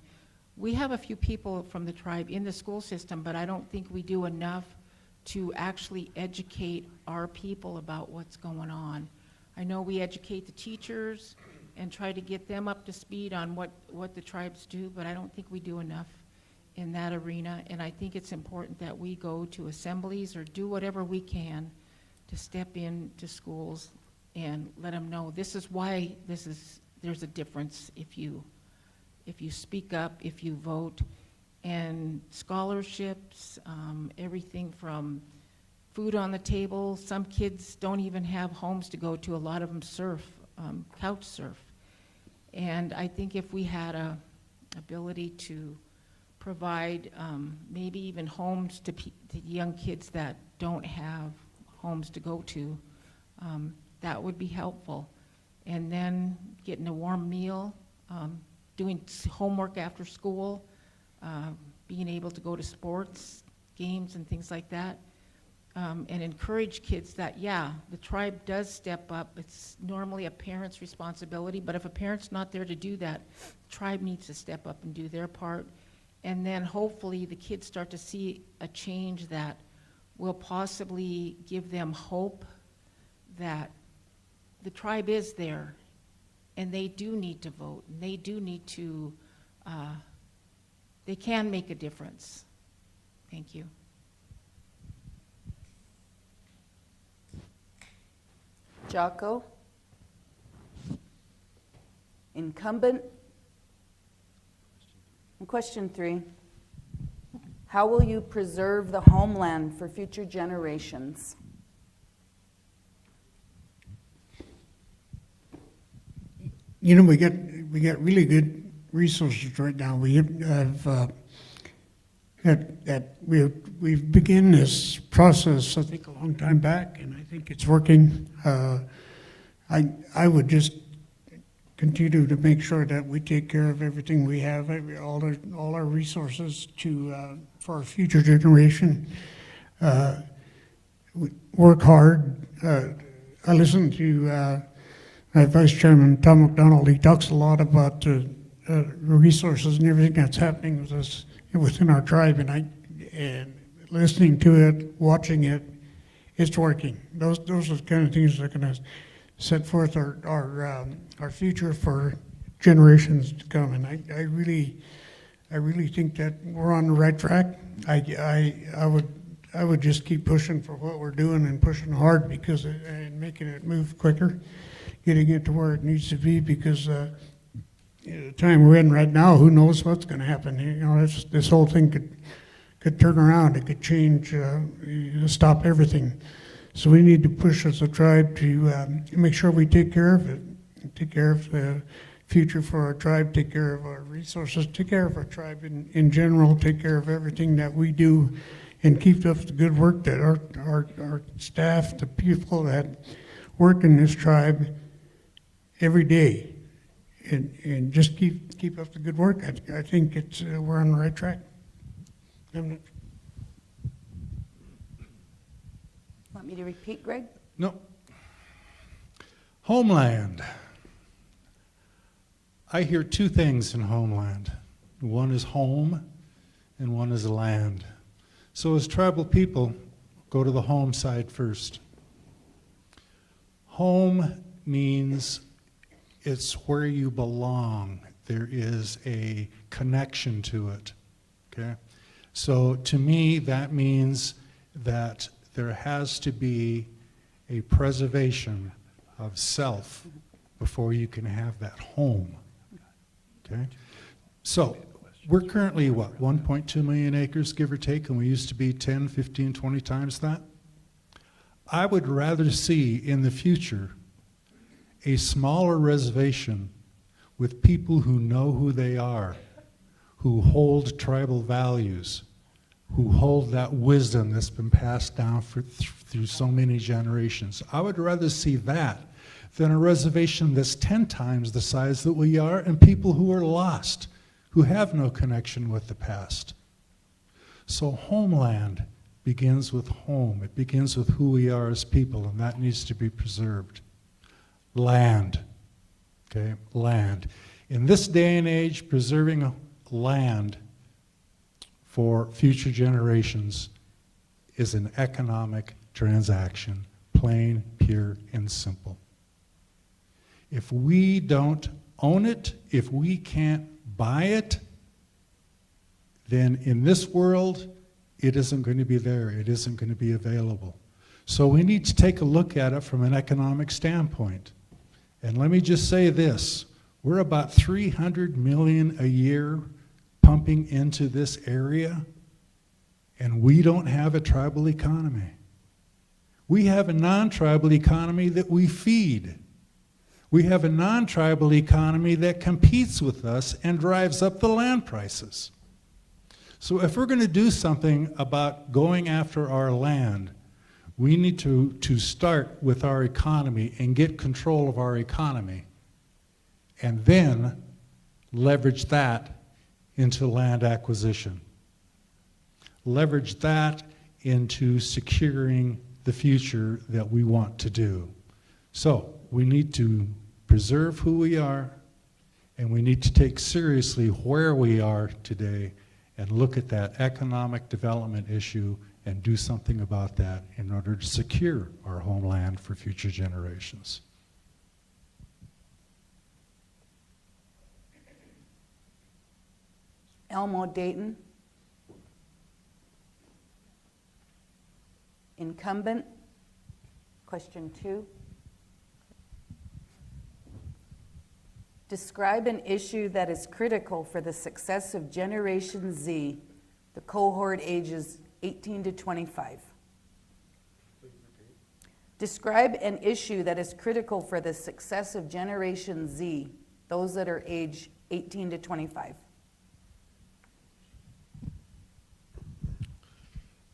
We have a few people from the tribe in the school system, but I don't think we do enough to actually educate our people about what's going on. I know we educate the teachers and try to get them up to speed on what the tribes do, but I don't think we do enough in that arena. And I think it's important that we go to assemblies or do whatever we can to step into schools and let them know this is why there's a difference if you speak up, if you vote. And scholarships, everything from food on the table. Some kids don't even have homes to go to. A lot of them surf, couch surf. And I think if we had a ability to provide maybe even homes to young kids that don't have homes to go to, that would be helpful. And then getting a warm meal, doing homework after school, being able to go to sports, games and things like that, and encourage kids that, yeah, the tribe does step up. It's normally a parent's responsibility, but if a parent's not there to do that, the tribe needs to step up and do their part. And then hopefully the kids start to see a change that will possibly give them hope that the tribe is there and they do need to vote and they do need to, they can make a difference. Thank you. Jocko? Incumbent? And question 3. How will you preserve the homeland for future generations? You know, we got really good resources right now. We have we've begun this process, I think, a long time back, and I think it's working. I would just continue to make sure that we take care of everything we have, all our resources for our future generation. We work hard. I listen to Vice Chairman Tom McDonald. He talks a lot about the resources and everything that's happening with us within our tribe, and listening to it, watching it, it's working. Those are the kind of things that are going to set forth our future for generations to come. And I really think that we're on the right track. I would just keep pushing for what we're doing and pushing hard and making it move quicker, getting it to where it needs to be, because the time we're in right now, who knows what's going to happen. You know, this whole thing could turn around. It could change, stop everything. So we need to push as a tribe to make sure we take care of it, take care of the future for our tribe, take care of our resources, take care of our tribe in general, take care of everything that we do, and keep up the good work that our staff, the people that work in this tribe every day, and just keep up the good work. I think we're on the right track. Want me to repeat, Greg? No. Homeland. I hear two things in homeland. One is home and one is land. So as tribal people, go to the home side first. Home means it's where you belong. There is a connection to it, okay? So to me, that means that there has to be a preservation of self before you can have that home, okay? So we're currently, what, 1.2 million acres, give or take, and we used to be 10, 15, 20 times that? I would rather see in the future a smaller reservation with people who know who they are, who hold tribal values, who hold that wisdom that's been passed down through so many generations. I would rather see that than a reservation that's 10 times the size that we are, and people who are lost, who have no connection with the past. So homeland begins with home. It begins with who we are as people, and that needs to be preserved. Land, okay, land. In this day and age, preserving land for future generations is an economic transaction, plain, pure, and simple. If we don't own it, if we can't buy it, then in this world, it isn't going to be there. It isn't going to be available. So we need to take a look at it from an economic standpoint. And let me just say this. We're about 300 million a year pumping into this area, and we don't have a tribal economy. We have a non-tribal economy that we feed. We have a non-tribal economy that competes with us and drives up the land prices. So if we're going to do something about going after our land, we need to start with our economy and get control of our economy, and then leverage that into land acquisition. Leverage that into securing the future that we want to do. So we need to preserve who we are, and we need to take seriously where we are today and look at that economic development issue and do something about that in order to secure our homeland for future generations. Elmo Dayton. Incumbent. Question 2. Describe an issue that is critical for the success of Generation Z, the cohort ages 18 to 25. Describe an issue that is critical for the success of Generation Z, those that are age 18 to 25.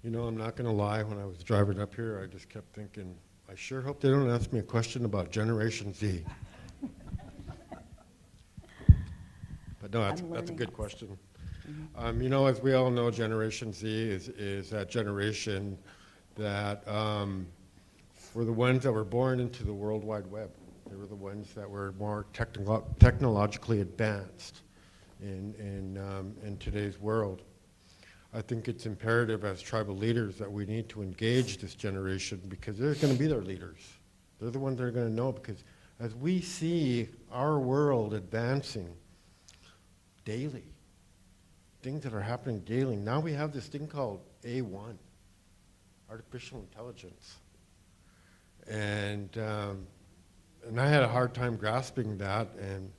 You know, I'm not going to lie, when I was driving up here, I just kept thinking, I sure hope they don't ask me a question about Generation Z. But no, that's a good question. You know, as we all know, Generation Z is that generation that were the ones that were born into the World Wide Web. They were the ones that were more technologically advanced in today's world. I think it's imperative as tribal leaders that we need to engage this generation, because they're going to be their leaders. They're the ones that are going to know, because as we see our world advancing daily, things that are happening daily, now we have this thing called A1, artificial intelligence. And I had a hard time grasping that and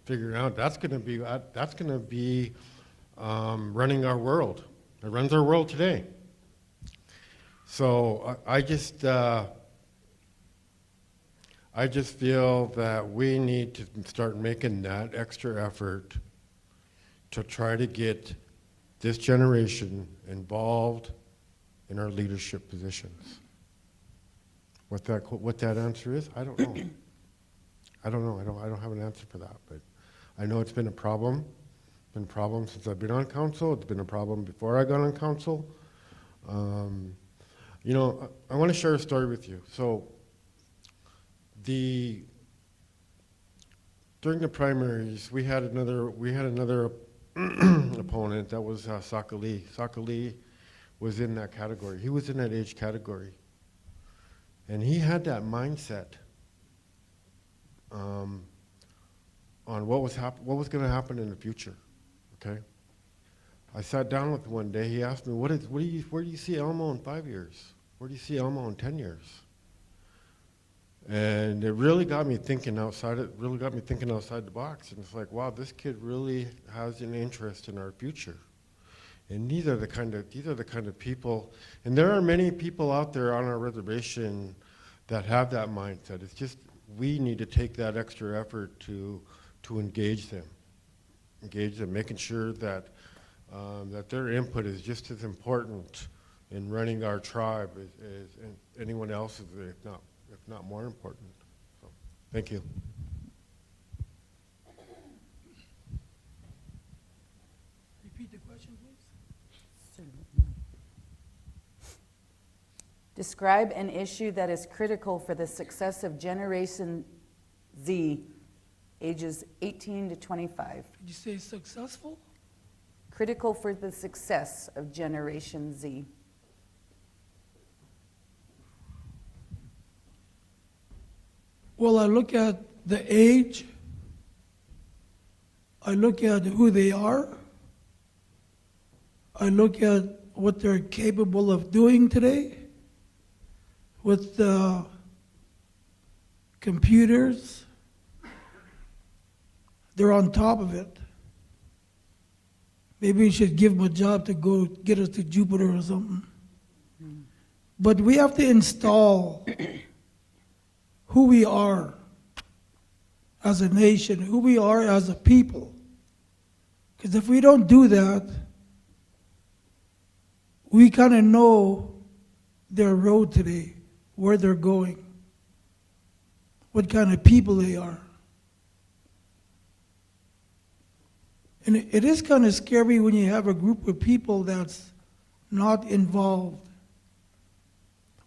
figuring out that's going to be running our world. It runs our world today. So I just feel that we need to start making that extra effort to try to get this generation involved in our leadership positions. What that answer is, I don't know. I don't know. I don't have an answer for that, but I know it's been a problem. It's been a problem since I've been on council. It's been a problem before I got on council. You know, I want to share a story with you. So, during the primaries, we had another opponent that was Sakali. Sakali was in that category. He was in that age category, and he had that mindset on what was going to happen in the future. Okay, I sat down with him one day. He asked me, where do you see Elmo in 5 years? Where do you see Elmo in 10 years? And it really got me thinking outside the box. And it's like, wow, this kid really has an interest in our future. And these are the kind of people. And there are many people out there on our reservation that have that mindset. It's just we need to take that extra effort to engage them, making sure that that their input is just as important in running our tribe as anyone else's, if not more important. So, thank you. Repeat the question, please. Describe an issue that is critical for the success of Generation Z, ages 18 to 25. Did you say successful? Critical for the success of Generation Z. Well, I look at the age, I look at who they are, I look at what they're capable of doing today with the computers. They're on top of it. Maybe we should give them a job to go get us to Jupiter or something. But we have to install who we are as a nation, who we are as a people. Because if we don't do that, we kind of know their road today, where they're going, what kind of people they are. And it is kind of scary when you have a group of people that's not involved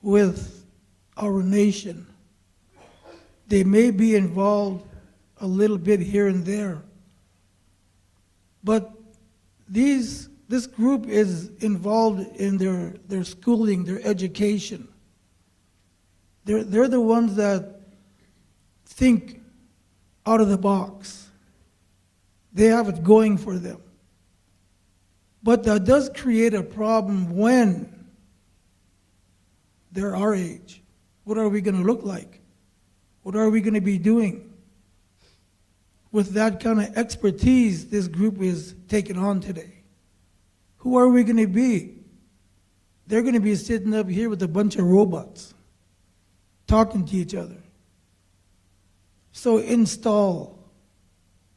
with our nation. They may be involved a little bit here and there, but this group is involved in their schooling, their education. They're the ones that think out of the box. They have it going for them. But that does create a problem when they're our age. What are we going to look like? What are we going to be doing? With that kind of expertise this group is taking on today. Who are we going to be? They're going to be sitting up here with a bunch of robots, talking to each other. So install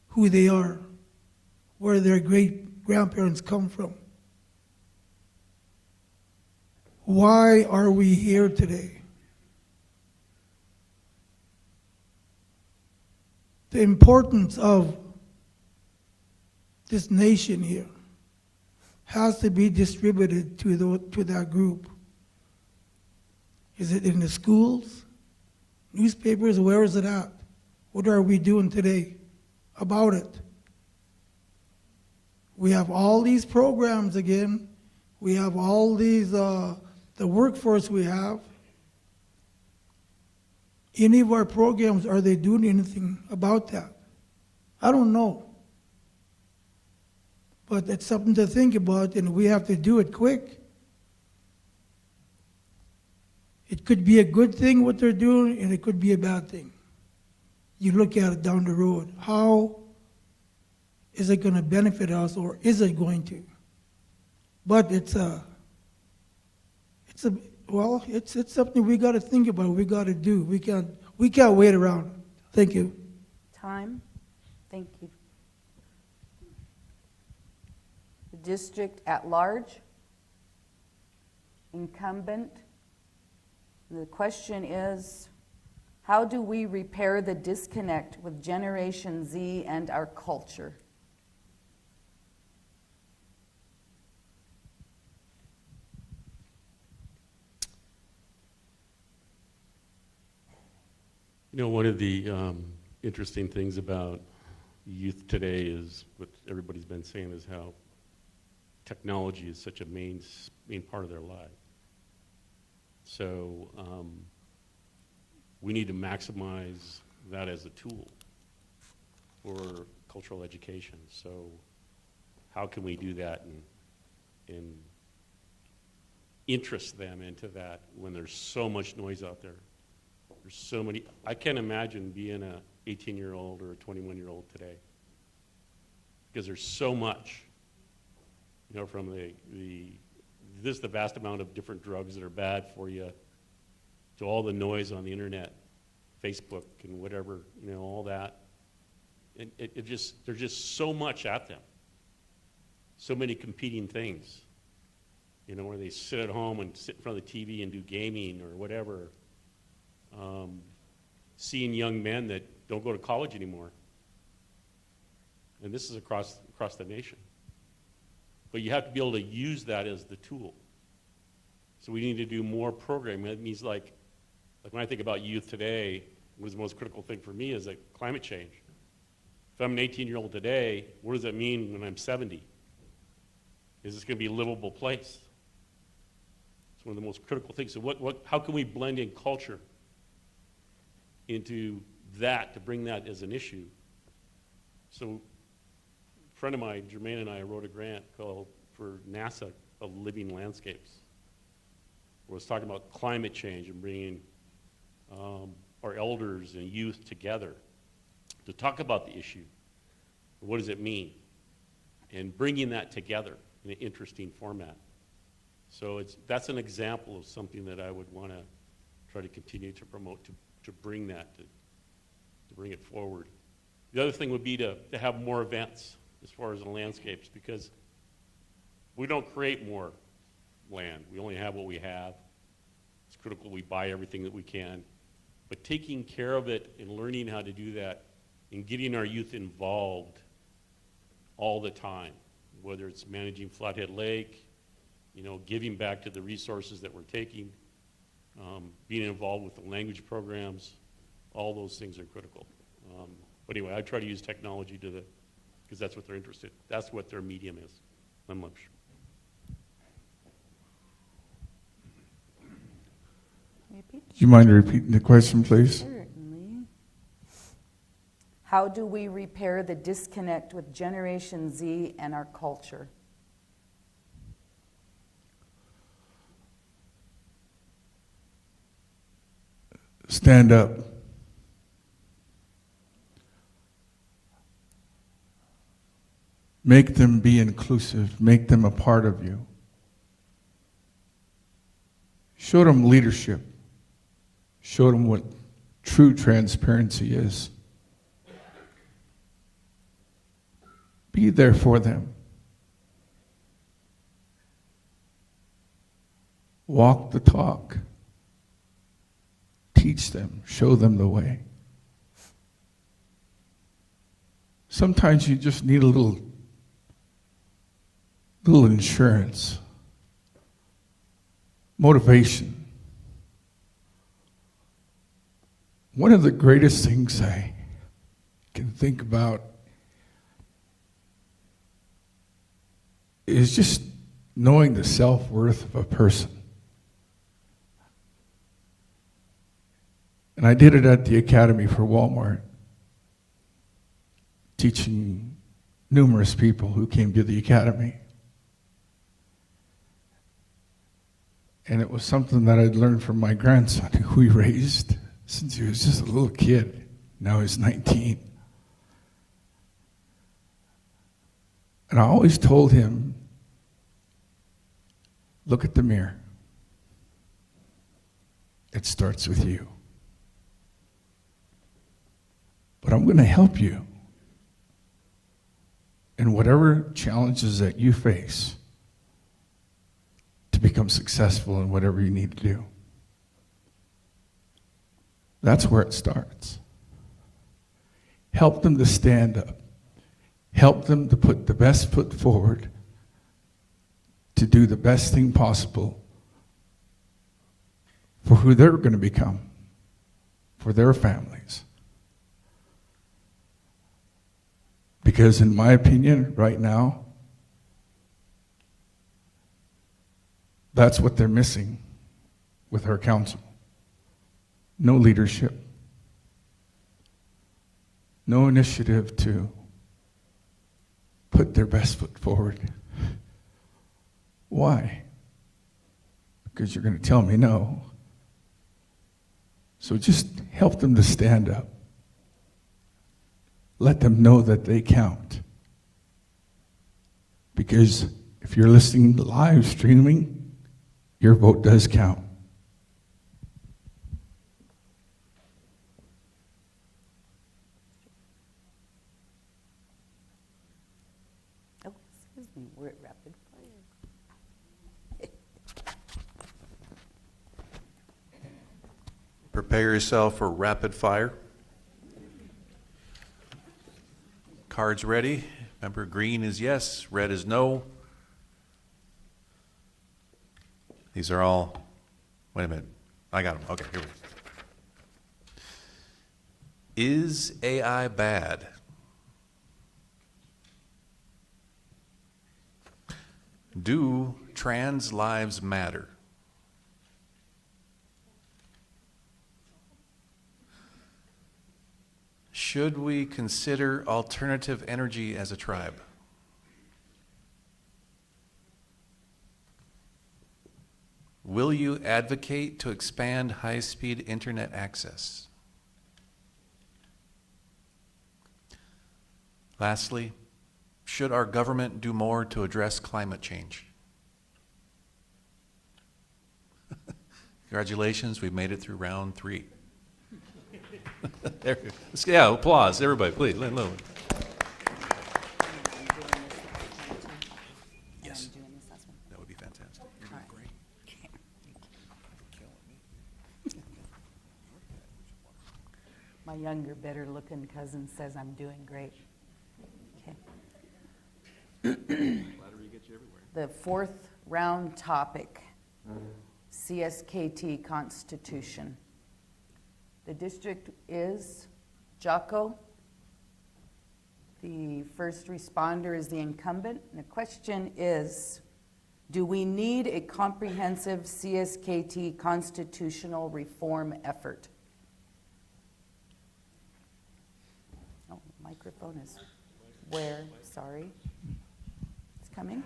who they are, where their great-grandparents come from. Why are we here today? The importance of this nation here has to be distributed to that group. Is it in the schools, newspapers, where is it at? What are we doing today about it? We have all these programs again. We have all these, the workforce we have. Any of our programs, are they doing anything about that? I don't know. But it's something to think about, and we have to do it quick. It could be a good thing what they're doing, and it could be a bad thing. You look at it down the road. How is it going to benefit us, or is it going to? But it's something we got to think about. We got to do. We can't wait around. Thank you. Time. Thank you. The district at large. Incumbent. The question is, how do we repair the disconnect with Generation Z and our culture? You know, one of the interesting things about youth today is what everybody's been saying is how technology is such a main part of their life. So we need to maximize that as a tool for cultural education. So how can we do that and interest them into that when there's so much noise out there? There's so many. I can't imagine being an 18-year-old or a 21-year-old today because there's so much, you know, from the vast amount of different drugs that are bad for you to all the noise on the internet, Facebook and whatever, you know, all that. And there's just so much at them. So many competing things, you know, where they sit at home and sit in front of the TV and do gaming or whatever. Seeing young men that don't go to college anymore. And this is across the nation. But you have to be able to use that as the tool. So we need to do more programming. That means like when I think about youth today, what is the most critical thing for me is like climate change. If I'm an 18-year-old today, what does that mean when I'm 70? Is this going to be a livable place? It's one of the most critical things. So how can we blend in culture into that, to bring that as an issue. So a friend of mine, Jermaine, and I wrote a grant called for NASA of Living Landscapes. Where it was talking about climate change and bringing our elders and youth together to talk about the issue. What does it mean? And bringing that together in an interesting format. So that's an example of something that I would want to try to continue to promote, to bring that, to bring it forward. The other thing would be to have more events as far as the landscapes, because we don't create more land. We only have what we have. It's critical we buy everything that we can. But taking care of it and learning how to do that and getting our youth involved all the time, whether it's managing Flathead Lake, giving back to the resources that we're taking, being involved with the language programs, all those things are critical. But anyway, I try to use technology because that's what they're interested in. That's what their medium is. I'm not sure. Do you mind repeating the question, please? Certainly. How do we repair the disconnect with Generation Z and our culture? Stand up. Make them be inclusive. Make them a part of you. Show them leadership. Show them what true transparency is. Be there for them. Walk the talk. Teach them. Show them the way. Sometimes you just need a little insurance. Motivation. One of the greatest things I can think about is just knowing the self-worth of a person. And I did it at the Academy for Walmart, teaching numerous people who came to the Academy. And it was something that I'd learned from my grandson, who we raised since he was just a little kid. Now he's 19. And I always told him, look at the mirror. It starts with you. But I'm going to help you in whatever challenges that you face to become successful in whatever you need to do. That's where it starts. Help them to stand up. Help them to put the best foot forward to do the best thing possible for who they're going to become, for their families. Because in my opinion, right now, that's what they're missing with our council. No leadership. No initiative to put their best foot forward. Why? Because you're going to tell me no. So just help them to stand up. Let them know that they count. Because if you're listening to live streaming, your vote does count. Oh, excuse me, we're at rapid fire. Prepare yourself for rapid fire. Cards ready. Remember, green is yes, red is no. These are all, wait a minute, I got them. Okay, here we go. Is AI bad? Do trans lives matter? should we consider alternative energy as a tribe? Will you advocate to expand high-speed internet access? Lastly, should our government do more to address climate change? Congratulations, we've made it through round 3. There, yeah, applause, everybody, please. Yes, that would be fantastic. You're doing great. My younger, better-looking cousin says I'm doing great. Okay. Flattery gets you everywhere. The fourth round topic, CSKT Constitution. The district is Jocko. The first responder is the incumbent. And the question is, do we need a comprehensive CSKT constitutional reform effort? Oh, the microphone is where? Sorry. It's coming.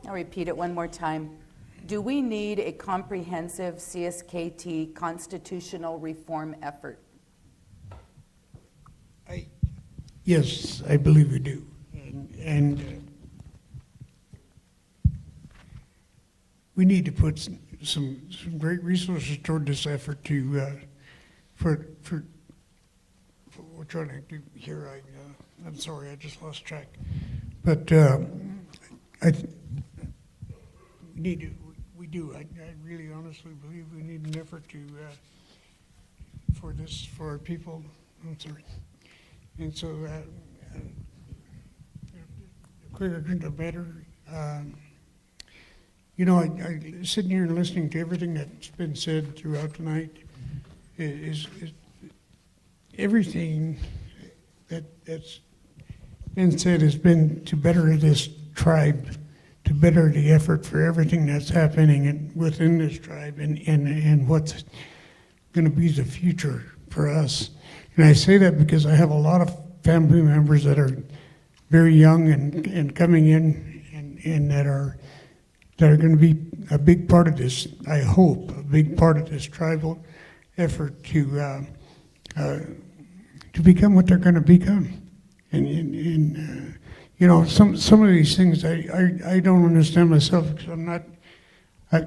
I'll repeat it one more time. Do we need a comprehensive CSKT constitutional reform effort? Yes, I believe we do. And we need to put some great resources toward this effort to, for we're trying to do here. I'm sorry, I just lost track. But we do. I really honestly believe we need an effort to, for our people. I'm sorry. And so, the quicker the better. I sitting here and listening to everything that's been said throughout tonight is everything that's been said has been to better this tribe, to better the effort for everything that's happening within this tribe and what's going to be the future for us. And I say that because I have a lot of family members that are very young and coming in and that are going to be a big part of this, I hope, a big part of this tribal effort to become what they're going to become. And some of these things I don't understand myself because I'm not a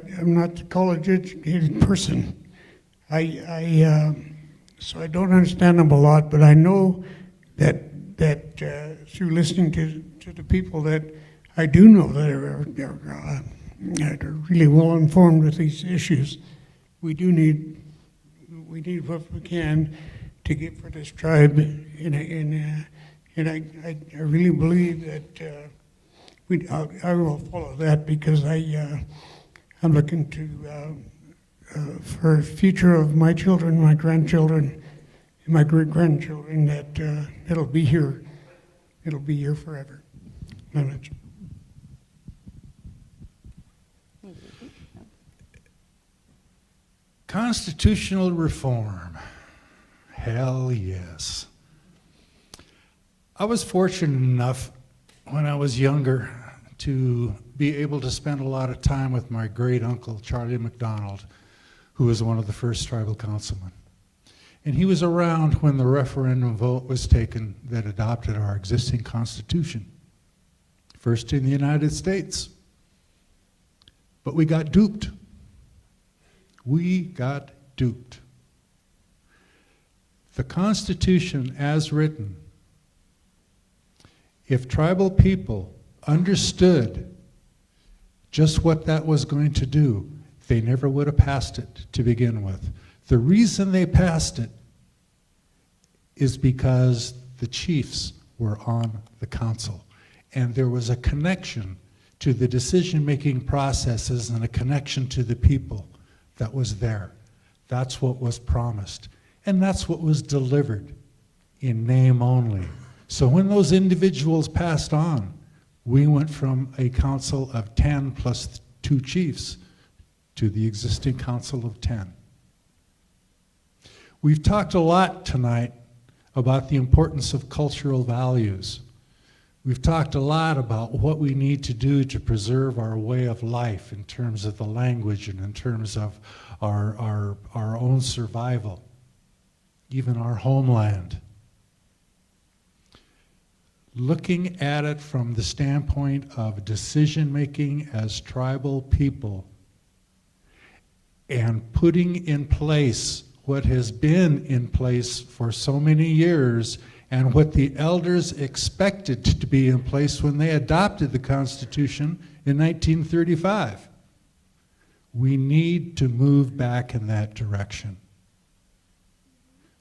college educated person. So I don't understand them a lot, but I know that through listening to the people that I do know that are really well informed with these issues, we need what we can to get for this tribe, and I really believe that I will follow that because I'm looking to for the future of my children, my grandchildren, and my great-grandchildren that it'll be here forever. Constitutional reform. Hell yes. I was fortunate enough when I was younger to be able to spend a lot of time with my great uncle, Charlie McDonald, who was one of the first tribal councilmen. And he was around when the referendum vote was taken that adopted our existing constitution, first in the United States. But we got duped. We got duped. The Constitution as written, if tribal people understood just what that was going to do, they never would have passed it to begin with. The reason they passed it is because the chiefs were on the council, and there was a connection to the decision-making processes and a connection to the people that was there. That's what was promised, and that's what was delivered in name only. So when those individuals passed on, we went from a council of 10 plus 2 chiefs to the existing council of 10. We've talked a lot tonight about the importance of cultural values. We've talked a lot about what we need to do to preserve our way of life in terms of the language and in terms of our own survival, even our homeland. Looking at it from the standpoint of decision-making as tribal people and putting in place what has been in place for so many years and what the elders expected to be in place when they adopted the Constitution in 1935. We need to move back in that direction.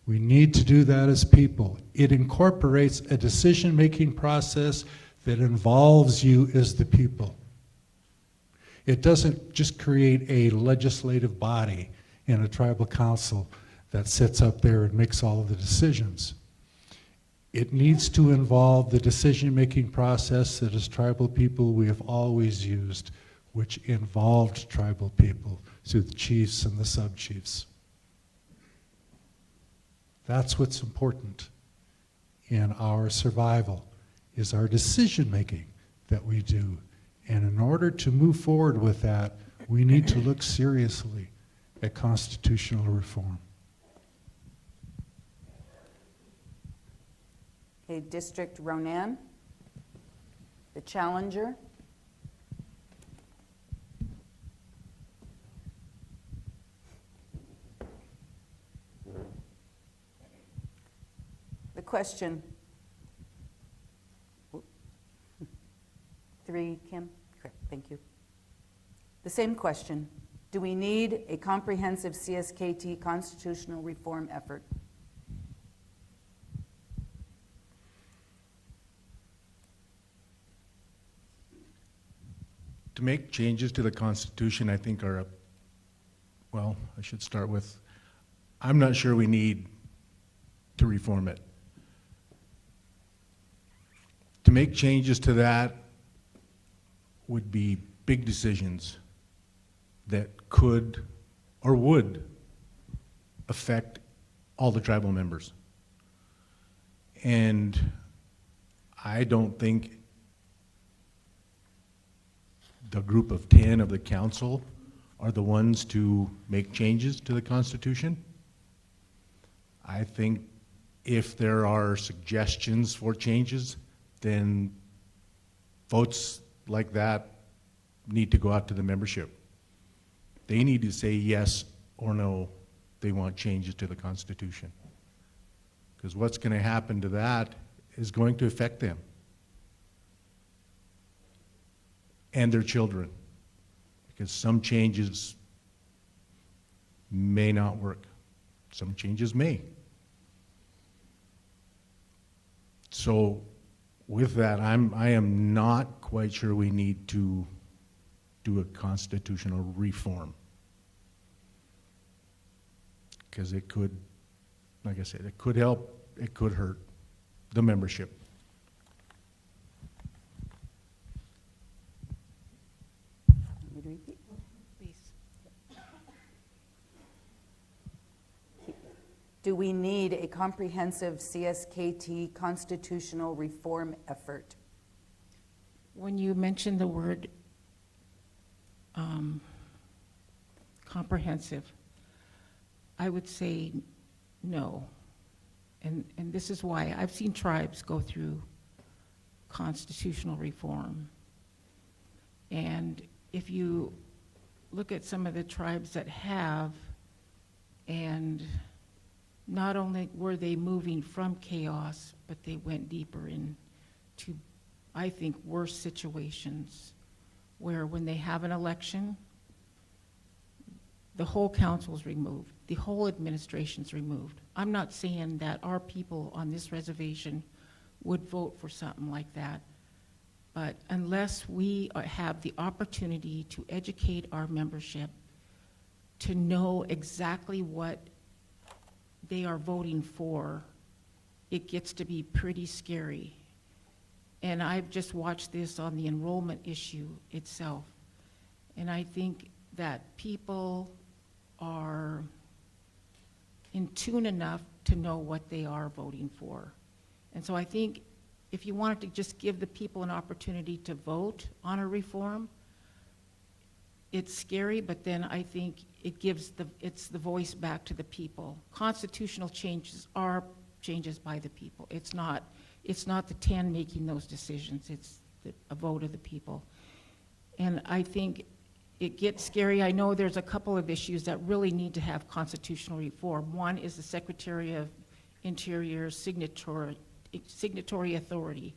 We need to do that as people. It incorporates a decision-making process that involves you as the people. It doesn't just create a legislative body in a tribal council that sits up there and makes all of the decisions. It needs to involve the decision-making process that as tribal people we have always used, which involved tribal people through the chiefs and the sub-chiefs. That's what's important in our survival, is our decision-making that we do. And in order to move forward with that, we need to look seriously at constitutional reform. Okay, District Ronan, the challenger. The question. 3, Kim? Correct, thank you. The same question. Do we need a comprehensive CSKT constitutional reform effort? To make changes to the Constitution, I think well, I should start with, I'm not sure we need to reform it. To make changes to that would be big decisions that could or would affect all the tribal members. And I don't think the group of 10 of the council are the ones to make changes to the Constitution. I think if there are suggestions for changes, then votes like that need to go out to the membership. They need to say yes or no, they want changes to the Constitution. Because what's going to happen to that is going to affect them and their children, because some changes may not work. Some changes may. So with that, I am not quite sure we need to do a constitutional reform, because it could, like I said, it could help, it could hurt the membership. Do we need a comprehensive CSKT constitutional reform effort? When you mention the word comprehensive, I would say no. And this is why. I've seen tribes go through constitutional reform. And if you look at some of the tribes that have, and not only were they moving from chaos, but they went deeper into, I think, worse situations, where when they have an election, the whole council's removed, the whole administration's removed. I'm not saying that our people on this reservation would vote for something like that, but unless we have the opportunity to educate our membership to know exactly what they are voting for, it gets to be pretty scary. And I've just watched this on the enrollment issue itself. And I think that people are in tune enough to know what they are voting for. And so I think if you wanted to just give the people an opportunity to vote on a reform, it's scary, but then I think it gives it's the voice back to the people. Constitutional changes are changes by the people. It's not the 10 making those decisions. It's a vote of the people. And I think it gets scary. I know there's a couple of issues that really need to have constitutional reform. One is the Secretary of Interior's signatory authority.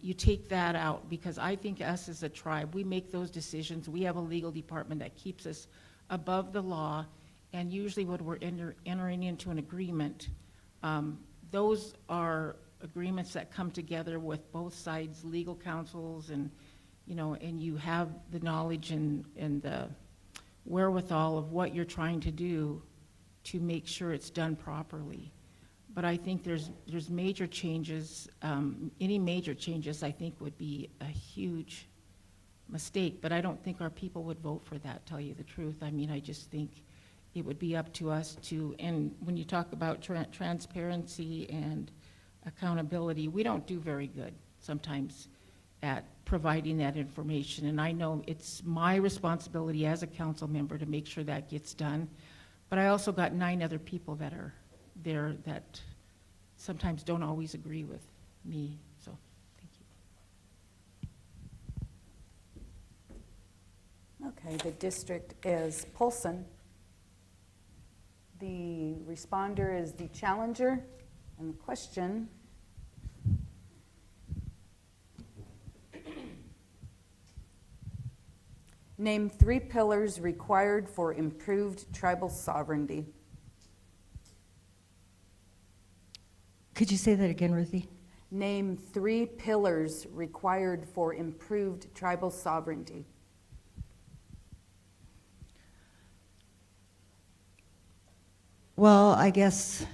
You take that out, because I think us as a tribe, we make those decisions. We have a legal department that keeps us above the law, and usually when we're entering into an agreement, those are agreements that come together with both sides, legal counsels, and and you have the knowledge and the wherewithal of what you're trying to do to make sure it's done properly. But I think there's major changes. Any major changes, I think, would be a huge mistake. But I don't think our people would vote for that, tell you the truth. I mean, I just think it would be up to us to, and when you talk about transparency and accountability, we don't do very good sometimes at providing that information. And I know it's my responsibility as a council member to make sure that gets done. But I also got 9 other people that are there that sometimes don't always agree with me. So thank you. Okay, the district is Polson. The responder is the challenger. And the question, name 3 pillars required for improved tribal sovereignty. Could you say that again, Ruthie? Name 3 pillars required for improved tribal sovereignty. Well, I guess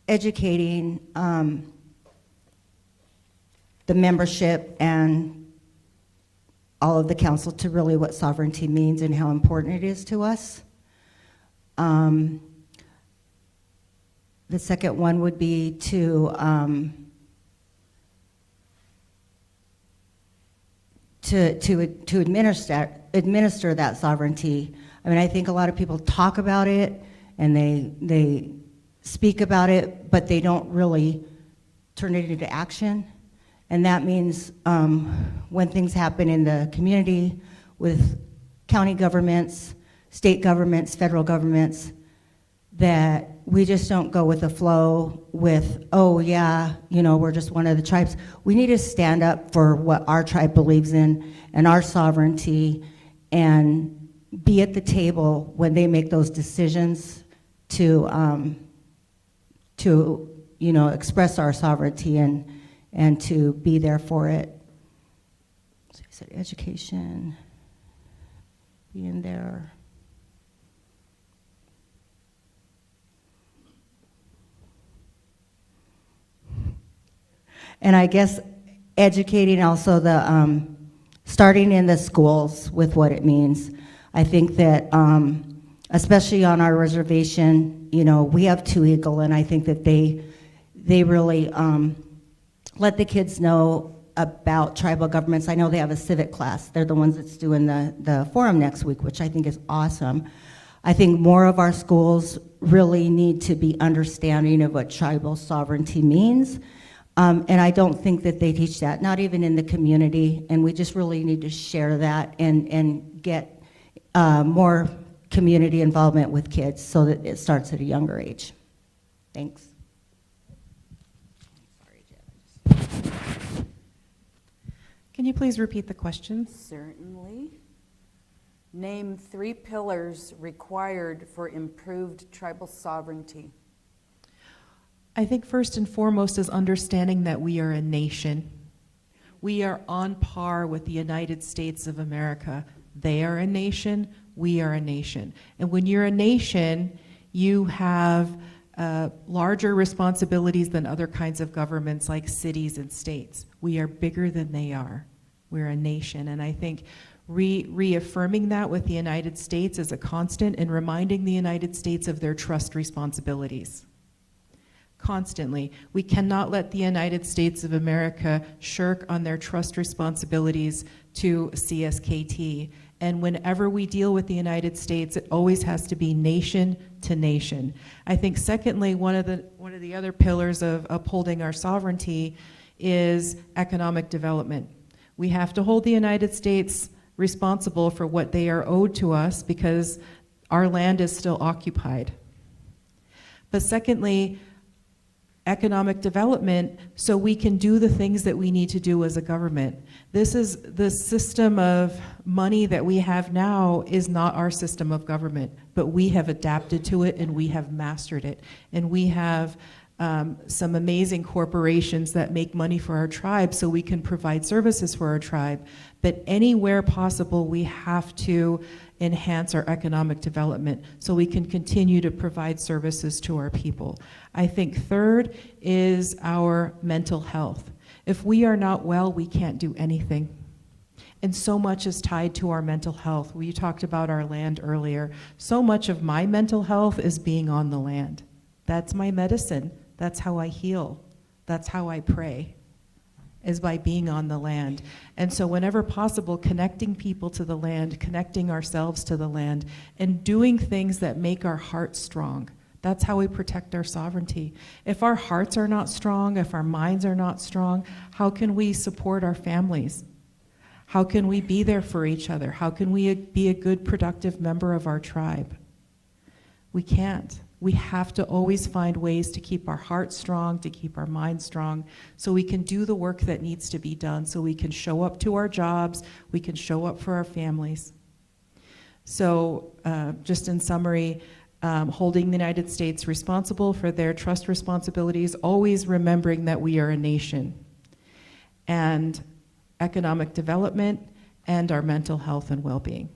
educating the membership and all of the council to really what sovereignty means and how important it is to us. The second one would be to administer that sovereignty. I mean, I think a lot of people talk about it and they speak about it, but they don't really turn it into action. And that means when things happen in the community with county governments, state governments, federal governments, that we just don't go with the flow with, oh yeah, we're just one of the tribes. We need to stand up for what our tribe believes in and our sovereignty and be at the table when they make those decisions to express our sovereignty and to be there for it. So you said education, being there. And I guess educating also the, starting in the schools with what it means. I think that, especially on our reservation, we have 2 Eagle, and I think that they really let the kids know about tribal governments. I know they have a civic class. They're the ones that's doing the forum next week, which I think is awesome. I think more of our schools really need to be understanding of what tribal sovereignty means. And I don't think that they teach that, not even in the community, and we just really need to share that and get more community involvement with kids so that it starts at a younger age. Thanks. Can you please repeat the question? Certainly. Name 3 pillars required for improved tribal sovereignty. I think first and foremost is understanding that we are a nation. We are on par with the United States of America. They are a nation, we are a nation. And when you're a nation, you have larger responsibilities than other kinds of governments like cities and states. We are bigger than they are. We're a nation. And I think Reaffirming that with the United States as a constant and reminding the United States of their trust responsibilities. Constantly. We cannot let the United States of America shirk on their trust responsibilities to CSKT. And whenever we deal with the United States, it always has to be nation to nation. I think secondly, one of the other pillars of upholding our sovereignty is economic development. We have to hold the United States responsible for what they are owed to us because our land is still occupied. But secondly, economic development so we can do the things that we need to do as a government. This is the system of money that we have now is not our system of government, but we have adapted to it and we have mastered it. And we have some amazing corporations that make money for our tribe so we can provide services for our tribe. But anywhere possible, we have to enhance our economic development so we can continue to provide services to our people. I think third is our mental health. If we are not well, we can't do anything. And so much is tied to our mental health. We talked about our land earlier. So much of my mental health is being on the land. That's my medicine. That's how I heal. That's how I pray, is by being on the land. And so whenever possible, connecting people to the land, connecting ourselves to the land, and doing things that make our hearts strong. That's how we protect our sovereignty. If our hearts are not strong, if our minds are not strong, how can we support our families? How can we be there for each other? How can we be a good, productive member of our tribe? We can't. We have to always find ways to keep our hearts strong, to keep our minds strong, so we can do the work that needs to be done, so we can show up to our jobs, we can show up for our families. So just in summary, holding the United States responsible for their trust responsibilities, always remembering that we are a nation, and economic development, and our mental health and well-being.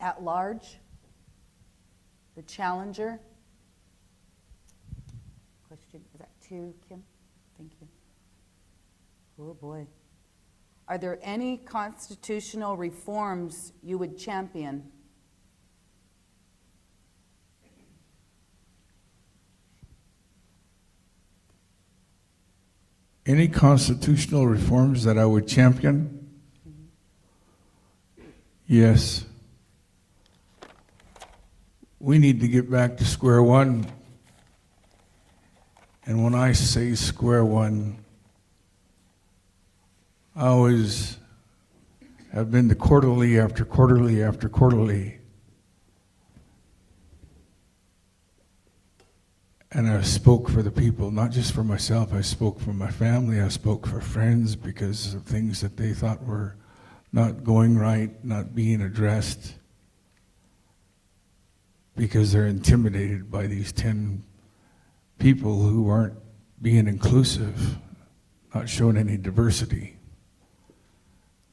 At large, the challenger. Question, is that two, Kim? Thank you. Oh boy. Are there any constitutional reforms you would champion? Any constitutional reforms that I would champion? Yes. We need to get back to square one. And when I say square one, I always have been to quarterly after quarterly after quarterly. And I spoke for the people, not just for myself. I spoke for my family. I spoke for friends because of things that they thought were not going right, not being addressed, because they're intimidated by these 10 people who aren't being inclusive, not showing any diversity,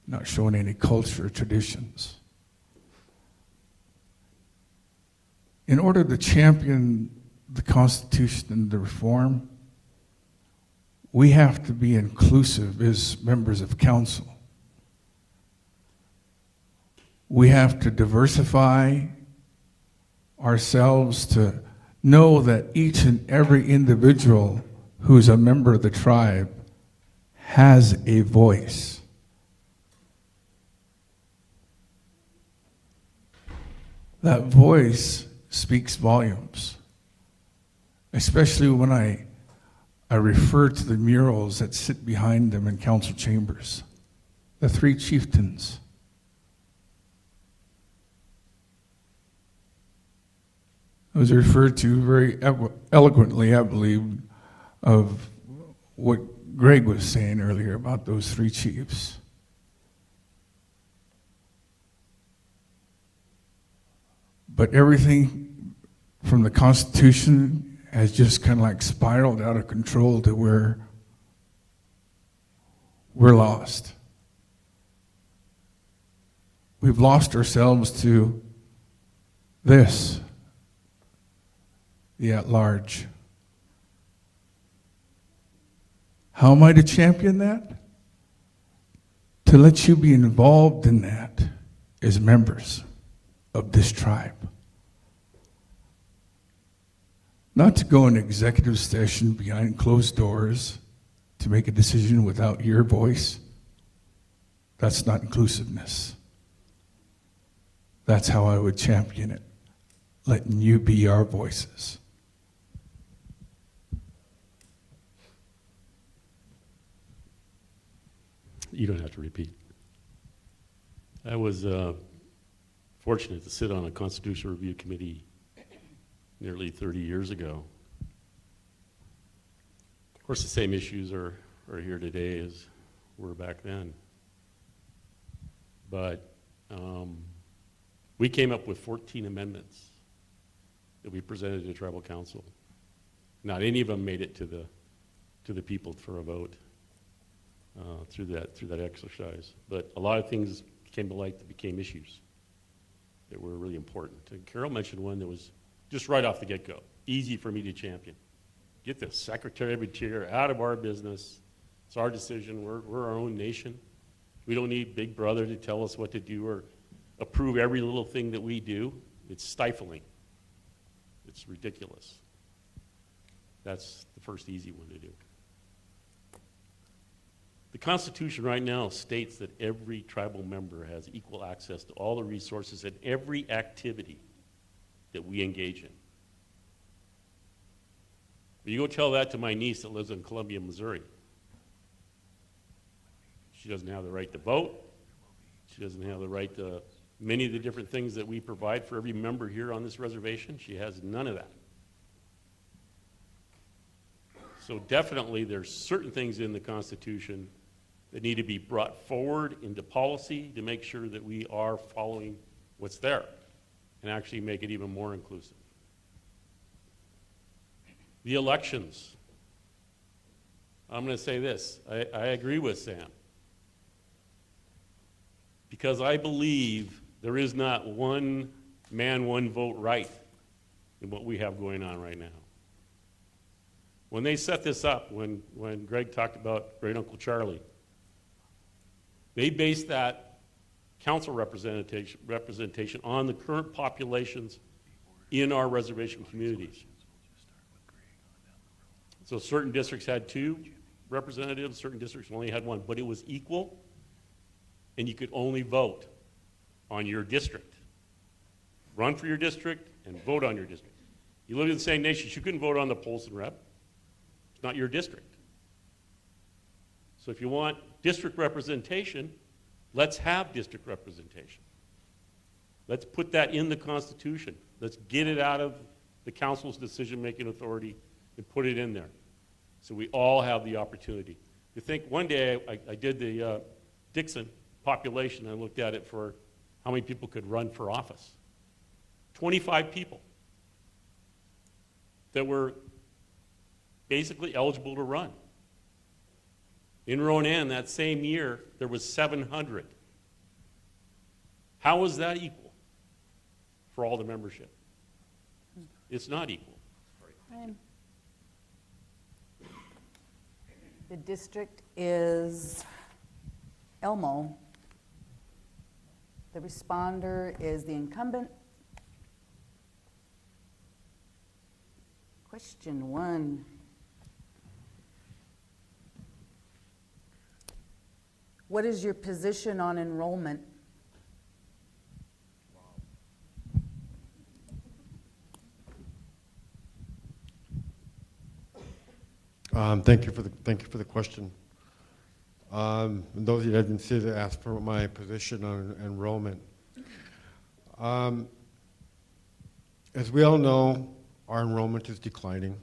not showing any culture or traditions. In order to champion the Constitution and the reform, we have to be inclusive as members of council. We have to diversify ourselves to know that each and every individual who's a member of the tribe has a voice. That voice speaks volumes. Especially when I refer to the murals that sit behind them in council chambers. The 3 chieftains. It was referred to very eloquently, I believe, of what Greg was saying earlier about those 3 chiefs. But everything from the Constitution has just kind of like spiraled out of control to where we're lost. We've lost ourselves to this, the at-large. How am I to champion that? To let you be involved in that as members of this tribe. Not to go in executive session behind closed doors to make a decision without your voice. That's not inclusiveness. That's how I would champion it, letting you be our voices. You don't have to repeat. I was fortunate to sit on a Constitutional Review Committee nearly 30 years ago. Of course, the same issues are here today as were back then. But we came up with 14 amendments that we presented to Tribal Council. Not any of them made it to the people for a vote through that exercise. But a lot of things came to light that became issues that were really important. And Carol mentioned one that was just right off the get-go, easy for me to champion. Get the Secretary of Interior out of our business. It's our decision. We're our own nation. We don't need Big Brother to tell us what to do or approve every little thing that we do. It's stifling. It's ridiculous. That's the first easy one to do. The Constitution right now states that every tribal member has equal access to all the resources and every activity that we engage in. But you go tell that to my niece that lives in Columbia, Missouri. She doesn't have the right to vote. She doesn't have the right to many of the different things that we provide for every member here on this reservation. She has none of that. So definitely there's certain things in the Constitution that need to be brought forward into policy to make sure that we are following what's there and actually make it even more inclusive. The elections. I'm going to say this. I agree with Sam. Because I believe there is not one man, one vote right in what we have going on right now. When they set this up, when Greg talked about Great Uncle Charlie, they based that council representation on the current populations in our reservation communities. So certain districts had 2 representatives, certain districts only had 1, but it was equal, and you could only vote on your district. Run for your district and vote on your district. You live in the same nation, you couldn't vote on the Polson rep. It's not your district. So if you want district representation, let's have district representation. Let's put that in the Constitution. Let's get it out of the council's decision-making authority and put it in there. So we all have the opportunity. You think one day I did the Dixon population, I looked at it for how many people could run for office. 25 people that were basically eligible to run. In Ronan that same year, there was 700. How is that equal for all the membership? It's not equal. The district is Elmo. The responder is the incumbent. Question 1. What is your position on enrollment? Thank you for the question. And those of you that didn't see that asked for my position on enrollment. As we all know, our enrollment is declining,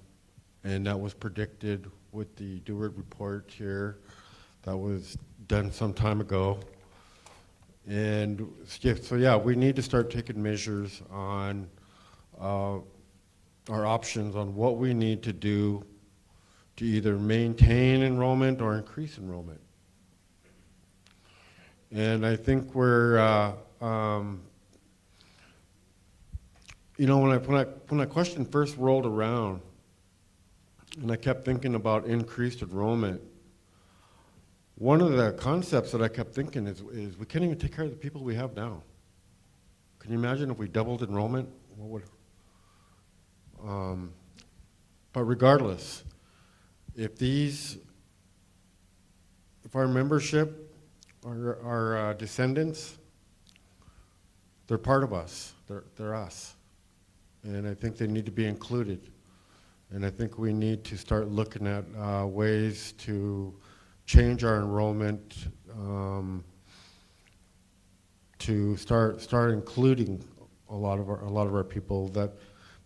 and that was predicted with the Deward report here that was done some time ago. And so yeah, we need to start taking measures on our options on what we need to do to either maintain enrollment or increase enrollment. And I think we're, you know, when that question first rolled around, and I kept thinking about increased enrollment, One of the concepts that I kept thinking is we can't even take care of the people we have now. Can you imagine if we doubled enrollment? What would, but regardless, if our membership, our descendants, they're part of us. They're us. And I think they need to be included. And I think we need to start looking at ways to change our enrollment to start including a lot of our people, that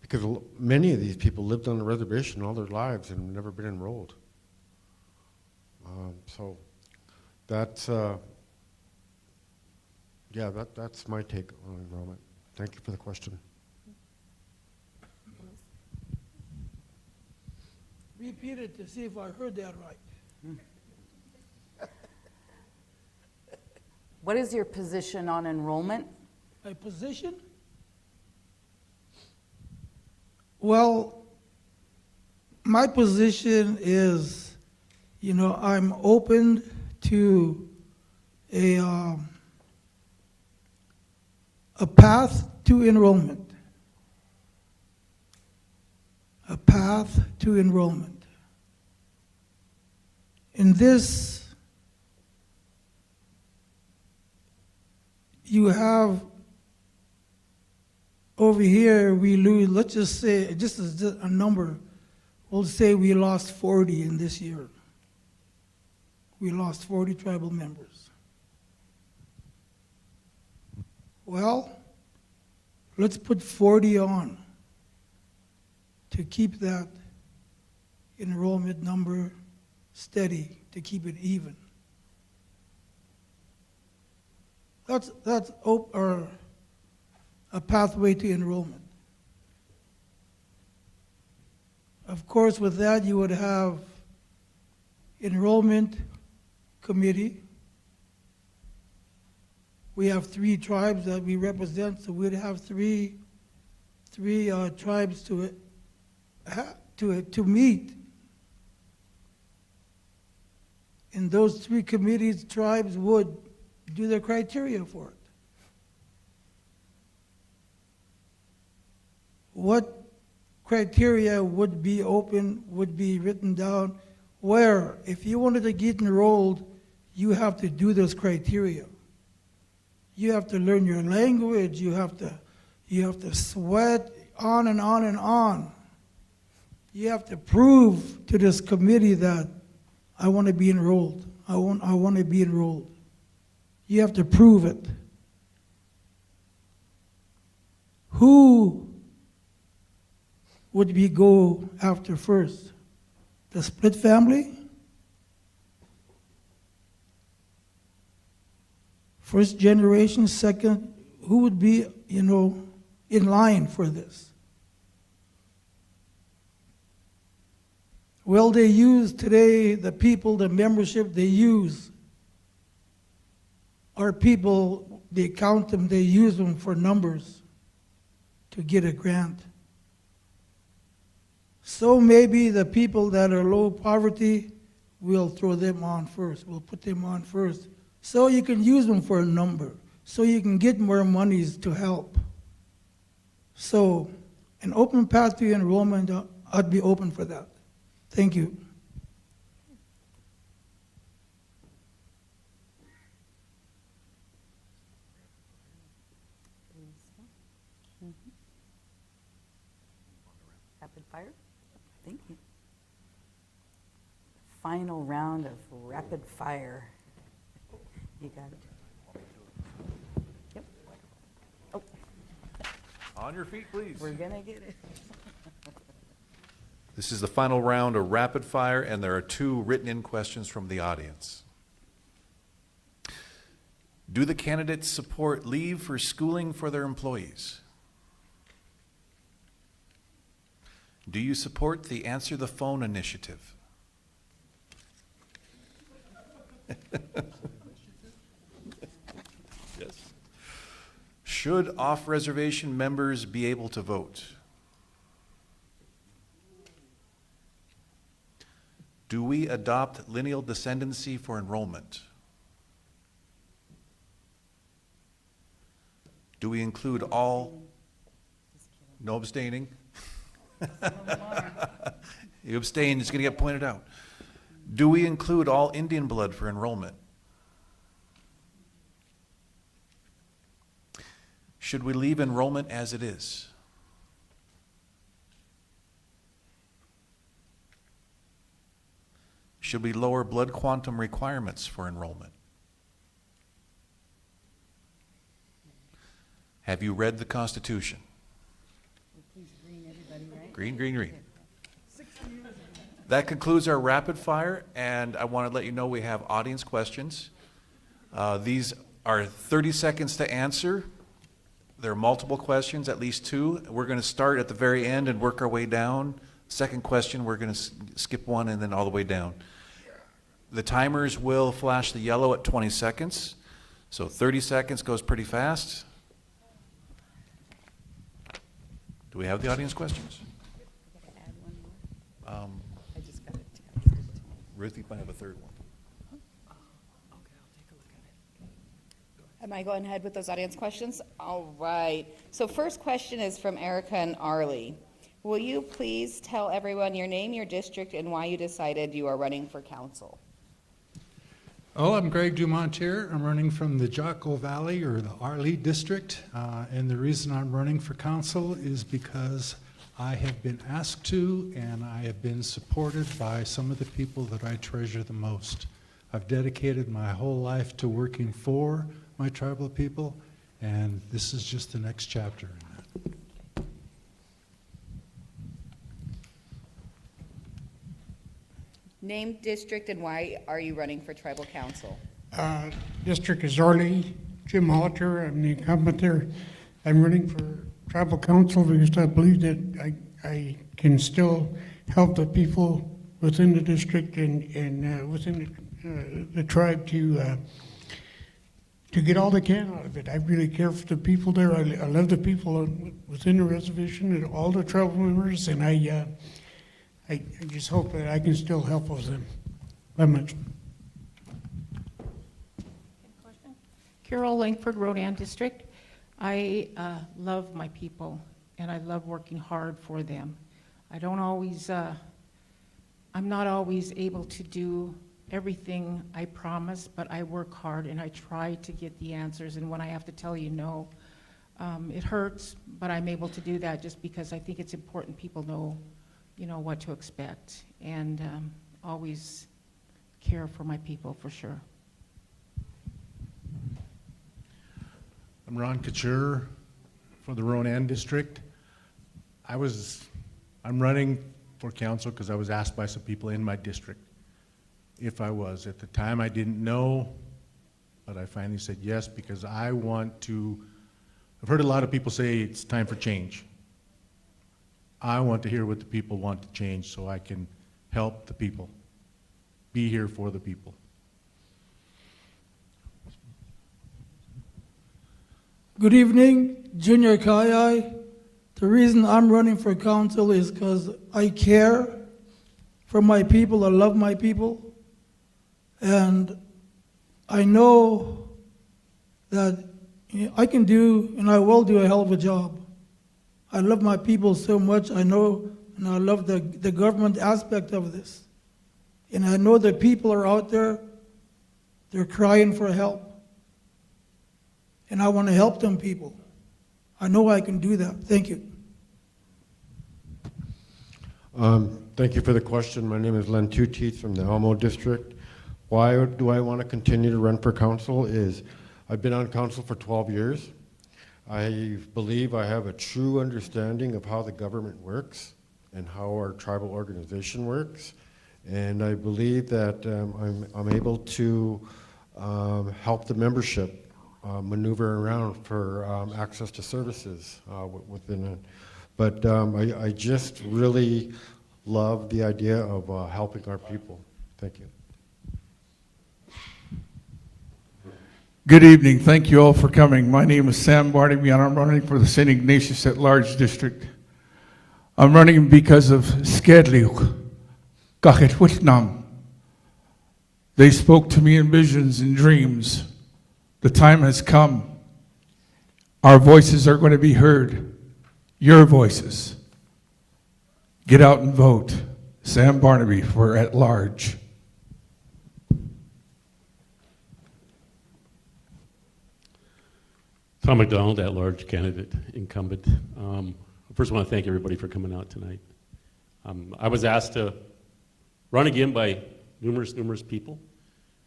because many of these people lived on the reservation all their lives and have never been enrolled. So that's that's my take on enrollment. Thank you for the question. Repeat it to see if I heard that right. What is your position on enrollment? My position? Well, my position is, I'm open to a path to enrollment. A path to enrollment. In this, you have over here, we lose, let's just say, just as a number, we'll say we lost 40 in this year. We lost 40 tribal members. Well, let's put 40 on to keep that enrollment number steady, to keep it even. That's a pathway to enrollment. Of course, with that, you would have enrollment committee. We have 3 tribes that we represent, so we'd have three tribes to meet. And those 3 committees, tribes would do the criteria for it. What criteria would be open, would be written down, where if you wanted to get enrolled, you have to do those criteria. You have to learn your language, you have to sweat, on and on and on. You have to prove to this committee that I want to be enrolled. I want to be enrolled. You have to prove it. Who would we go after first? The split family? First generation, second, who would be, in line for this? Well, they use today, the people, the membership they use are people, they count them, they use them for numbers to get a grant. So maybe the people that are low poverty, we'll throw them on first. We'll put them on first. So you can use them for a number. So you can get more monies to help. So an open path to enrollment, I'd be open for that. Thank you. Rapid fire? Thank you. Final round of rapid fire. You got it. Yep. Oh. On your feet, please. We're gonna get it. This is the final round of rapid fire, and there are 2 written-in questions from the audience. Do the candidates support leave for schooling for their employees? Do you support the Answer the Phone initiative? Yes. Should off-reservation members be able to vote? Do we adopt lineal descendancy for enrollment? Do we include all, no abstaining? You abstain, it's going to get pointed out. Do we include all Indian blood for enrollment? Should we leave enrollment as it is? Should we lower blood quantum requirements for enrollment? Have you read the Constitution? Green, green, green. That concludes our rapid fire, and I want to let you know we have audience questions. These are 30 seconds to answer. There are multiple questions, at least two. We're going to start at the very end and work our way down. Second question, we're going to skip one and then all the way down. The timers will flash the yellow at 20 seconds. So 30 seconds goes pretty fast. Do we have the audience questions? Ruthie might have a third one. Am I going ahead with those audience questions? All right. So first question is from Erica and Arlie. Will you please tell everyone your name, your district, and why you decided you are running for council? Oh, I'm Greg Dumont here. I'm running from the Jocko Valley, or the Arlie district. And the reason I'm running for council is because I have been asked to, and I have been supported by some of the people that I treasure the most. I've dedicated my whole life to working for my tribal people, and this is just the next chapter in that. Name, district, and why are you running for tribal council? District is Arlie, Jim Holliter, I'm the incumbent there. I'm running for tribal council because I believe that I can still help the people within the district and within the tribe to get all they can out of it. I really care for the people there. I love the people within the reservation and all the tribal members, and I just hope that I can still help with them. That much. Carol Langford, Rodan District. I love my people, and I love working hard for them. I don't always, I'm not always able to do everything I promise, but I work hard and I try to get the answers. And when I have to tell you no, it hurts, but I'm able to do that just because I think it's important people know, you know, what to expect, and always care for my people for sure. I'm Ron Couture for the Ronan District. I'm running for council because I was asked by some people in my district if I was. At the time I didn't know, but I finally said yes because I want to, I've heard a lot of people say it's time for change. I want to hear what the people want to change so I can help the people, be here for the people. Good evening, Junior Kayai. The reason I'm running for council is because I care for my people, I love my people, and I know that I can do, and I will do a hell of a job. I love my people so much, I know, and I love the government aspect of this. And I know that people are out there, they're crying for help. And I want to help them people. I know I can do that. Thank you. Thank you for the question. My name is Len Tuteeth from the Elmo District. Why do I want to continue to run for council is I've been on council for 12 years. I believe I have a true understanding of how the government works and how our tribal organization works. And I believe that I'm able to help the membership maneuver around for access to services within it. But I just really love the idea of helping our people. Thank you. Good evening. Thank you all for coming. My name is Sam Barnaby, and I'm running for the St. Ignatius at Large District. I'm running because of Skedliuk, Kakit Whitnam. They spoke to me in visions and dreams. The time has come. Our voices are going to be heard. Your voices. Get out and vote. Sam Barnaby for at large. Tom McDonald, at-large candidate, incumbent. First, I want to thank everybody for coming out tonight. I was asked to run again by numerous people.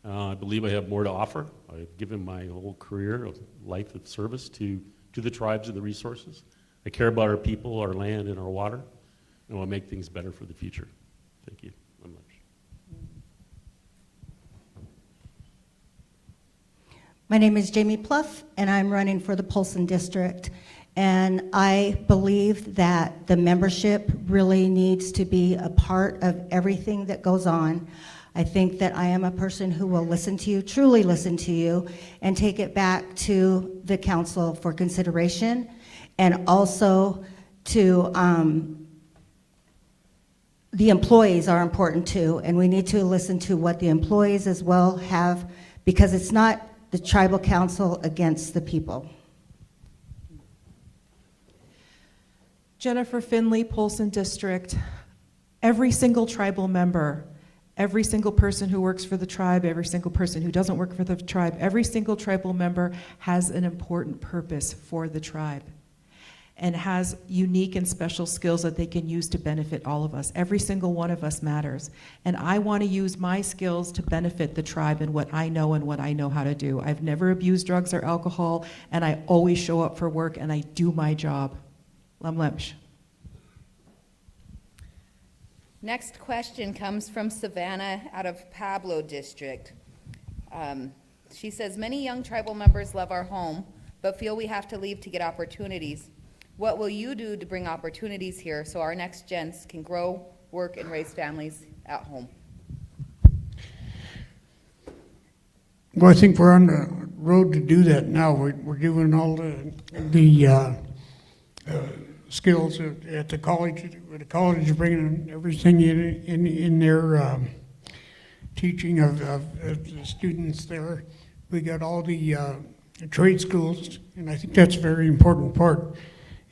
I believe I have more to offer. I've given my whole career, life of service to the tribes and the resources. I care about our people, our land, and our water, and I want to make things better for the future. Thank you very much. My name is Jamie Pluff, and I'm running for the Polson District. And I believe that the membership really needs to be a part of everything that goes on. I think that I am a person who will listen to you, truly listen to you, and take it back to the council for consideration, and also to the employees are important too, and we need to listen to what the employees as well have, because it's not the tribal council against the people. Jennifer Finley, Polson District. Every single tribal member, every single person who works for the tribe, every single person who doesn't work for the tribe, every single tribal member has an important purpose for the tribe and has unique and special skills that they can use to benefit all of us. Every single one of us matters. And I want to use my skills to benefit the tribe and what I know and what I know how to do. I've never abused drugs or alcohol, and I always show up for work and I do my job. Lemlemsh. Next question comes from Savannah out of Pablo District. She says, many young tribal members love our home, but feel we have to leave to get opportunities. What will you do to bring opportunities here so our next gens can grow, work, and raise families at home? Well, I think we're on the road to do that now. We're doing all the skills at the college. The college is bringing everything in their teaching of the students there. We got all the trade schools, and I think that's a very important part.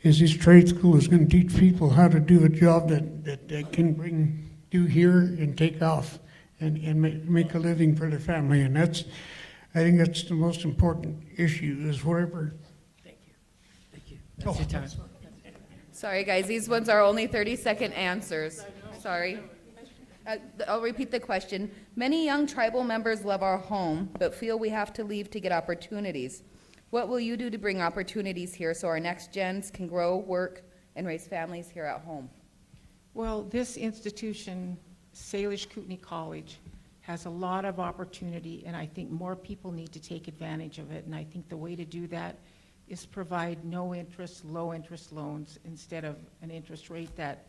Is this trade school is going to teach people how to do a job that they can do here and take off and make a living for their family. And I think that's the most important issue is whatever. Thank you. That's your time. Sorry, guys, these ones are only 30-second answers. Sorry. I'll repeat the question. Many young tribal members love our home, but feel we have to leave to get opportunities. What will you do to bring opportunities here so our next gens can grow, work, and raise families here at home? Well, this institution, Salish Kootenai College, has a lot of opportunity, and I think more people need to take advantage of it. And I think the way to do that is provide no interest, low interest loans instead of an interest rate that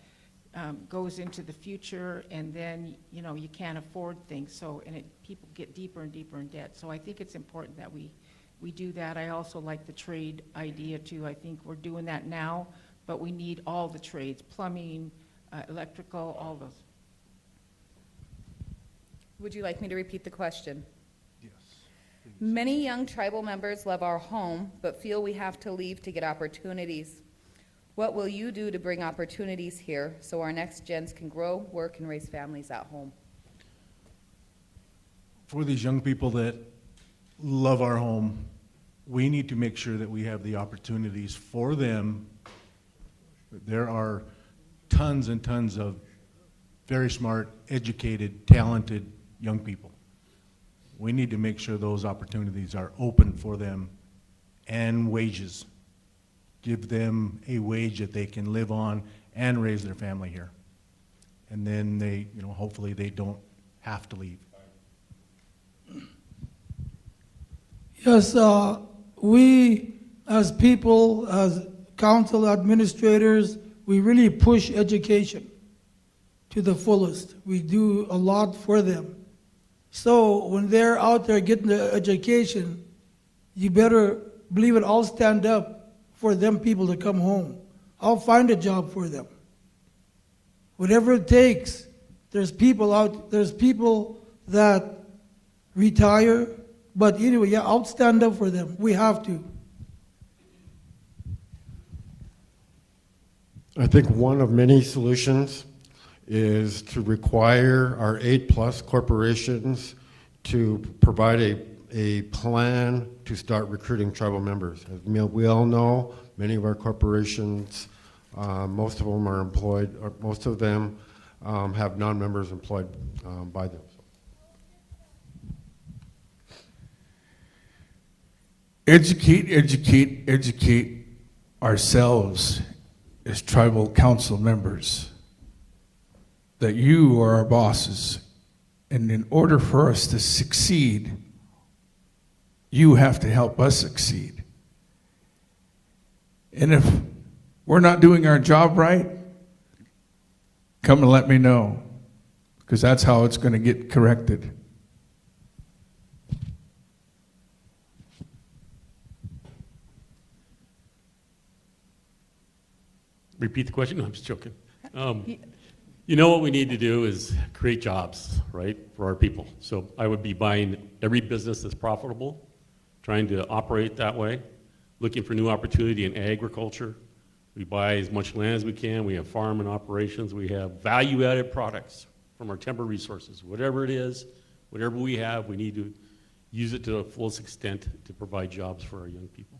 goes into the future, and then you can't afford things. So people get deeper and deeper in debt. So I think it's important that we do that. I also like the trade idea too. I think we're doing that now, but we need all the trades: plumbing, electrical, all those. Would you like me to repeat the question? Yes. Many young tribal members love our home, but feel we have to leave to get opportunities. What will you do to bring opportunities here so our next gens can grow, work, and raise families at home? For these young people that love our home, we need to make sure that we have the opportunities for them. There are tons and tons of very smart, educated, talented young people. We need to make sure those opportunities are open for them, and wages. Give them a wage that they can live on and raise their family here. And then they, hopefully they don't have to leave. Yes, we as people, as council administrators, we really push education to the fullest. We do a lot for them. So when they're out there getting the education, you better believe it, I'll stand up for them people to come home. I'll find a job for them. Whatever it takes, there's people that retire. But anyway, yeah, I'll stand up for them. We have to. I think one of many solutions is to require our 8+ corporations to provide a plan to start recruiting tribal members. As we all know, many of our corporations, most of them are employed, or most of them have non-members employed by them. Educate ourselves as tribal council members that you are our bosses. And in order for us to succeed, you have to help us succeed. And if we're not doing our job right, come and let me know, because that's how it's going to get corrected. Repeat the question? No, I'm just joking. You know what we need to do is create jobs, right, for our people. So I would be buying every business that's profitable, trying to operate that way, looking for new opportunity in agriculture. We buy as much land as we can. We have farming operations. We have value-added products from our timber resources. Whatever it is, whatever we have, we need to use it to the fullest extent to provide jobs for our young people.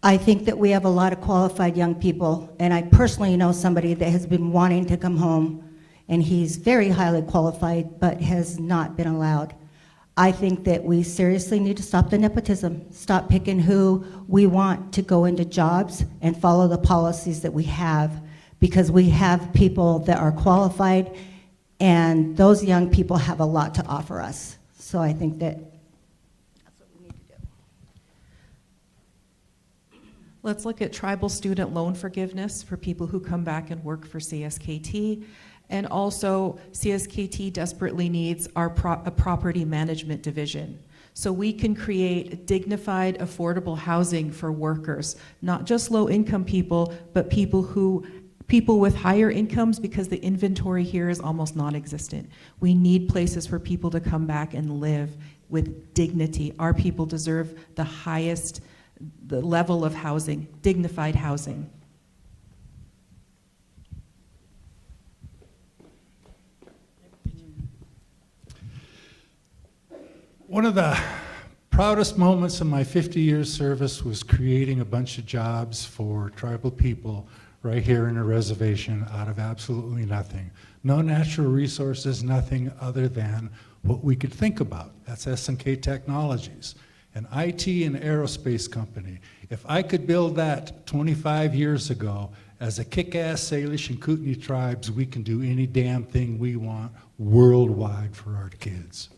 I think that we have a lot of qualified young people, and I personally know somebody that has been wanting to come home, and he's very highly qualified, but has not been allowed. I think that we seriously need to stop the nepotism, stop picking who we want to go into jobs, and follow the policies that we have, because we have people that are qualified, and those young people have a lot to offer us. So I think that that's what we need to do. Let's look at tribal student loan forgiveness for people who come back and work for CSKT. And also, CSKT desperately needs a property management division. So we can create dignified, affordable housing for workers, not just low-income people, but people with higher incomes, because the inventory here is almost non-existent. We need places for people to come back and live with dignity. Our people deserve the level of housing, dignified housing. One of the proudest moments of my 50 years service was creating a bunch of jobs for tribal people right here in a reservation out of absolutely nothing. No natural resources, nothing other than what we could think about. That's SNK Technologies, an IT and aerospace company. If I could build that 25 years ago, as a kick-ass Salish and Kootenai tribes, we can do any damn thing we want worldwide for our kids.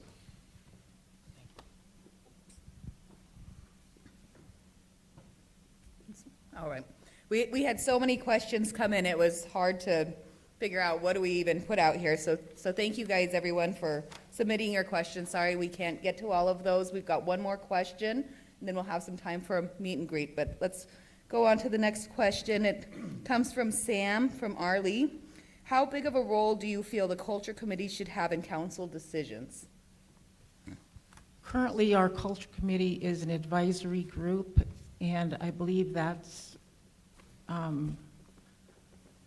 All right. We had so many questions come in, it was hard to figure out what do we even put out here. So thank you guys, everyone, for submitting your questions. Sorry we can't get to all of those. We've got one more question, and then we'll have some time for a meet and greet. But let's go on to the next question. It comes from Sam from Arley. How big of a role do you feel the Culture Committee should have in council decisions? Currently, our Culture Committee is an advisory group, and I believe that's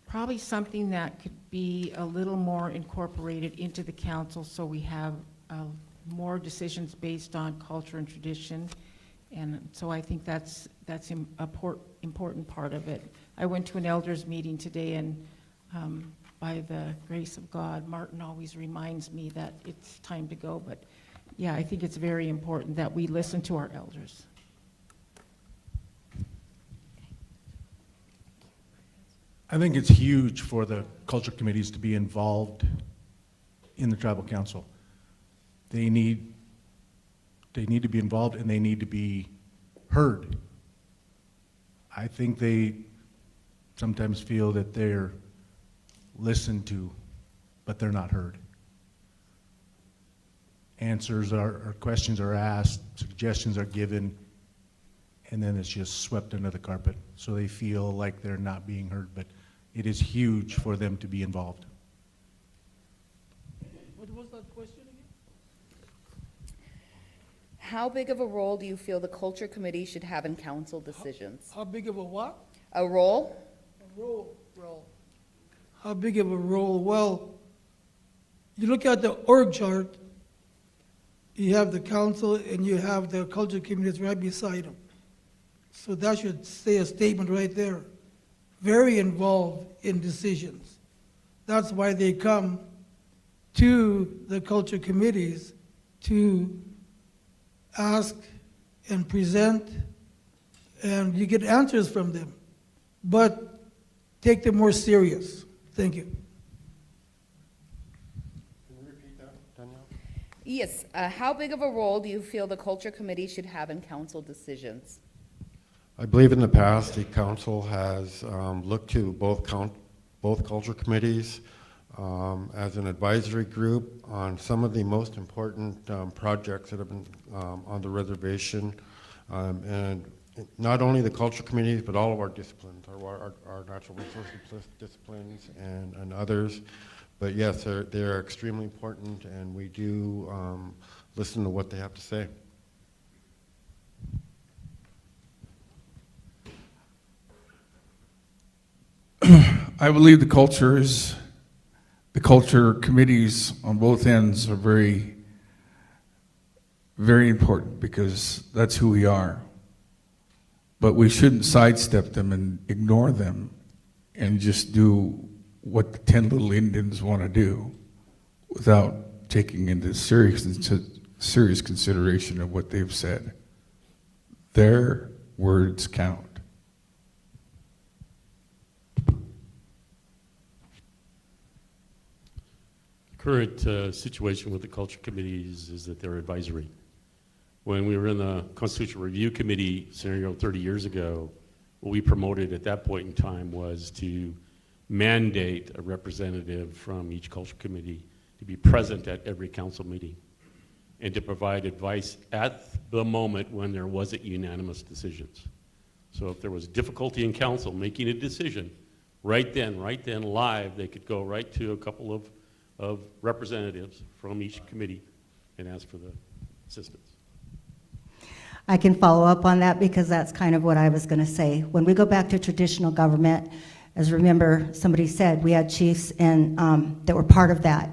probably something that could be a little more incorporated into the council, so we have more decisions based on culture and tradition. And so I think that's an important part of it. I went to an elders meeting today, and by the grace of God, Martin always reminds me that it's time to go. But yeah, I think it's very important that we listen to our elders. I think it's huge for the culture committees to be involved in the tribal council. They need to be involved, and they need to be heard. I think they sometimes feel that they're listened to, but they're not heard. Answers or questions are asked, suggestions are given, and then it's just swept under the carpet. So they feel like they're not being heard, but it is huge for them to be involved. that question again? How big of a role do you feel the culture committee should have in council decisions? How big of a what? A role? A role. How big of a role? Well, you look at the org chart, you have the council and you have the culture committees right beside them. So that should say a statement right there. Very involved in decisions. That's why they come to the culture committees to ask and present, and you get answers from them. But take them more serious. Thank you. Can you repeat that, Danielle? Yes. How big of a role do you feel the culture committee should have in council decisions? I believe in the past, the council has looked to both culture committees as an advisory group on some of the most important projects that have been on the reservation. And not only the culture committees, but all of our disciplines, our natural resources disciplines and others. But yes, they're extremely important, and we do listen to what they have to say. I believe the culture committees on both ends are very, very important because that's who we are. But we shouldn't sidestep them and ignore them and just do what the 10 little Indians want to do without taking into serious consideration of what they've said. Their words count. Current situation with the culture committees is that they're advisory. When we were in the Constitutional Review Committee scenario 30 years ago, what we promoted at that point in time was to mandate a representative from each culture committee to be present at every council meeting and to provide advice at the moment when there wasn't unanimous decisions. So if there was difficulty in council making a decision, right then, live, they could go right to a couple of representatives from each committee and ask for the assistance. I can follow up on that because that's kind of what I was going to say. When we go back to traditional government, as remember somebody said, we had chiefs and that were part of that.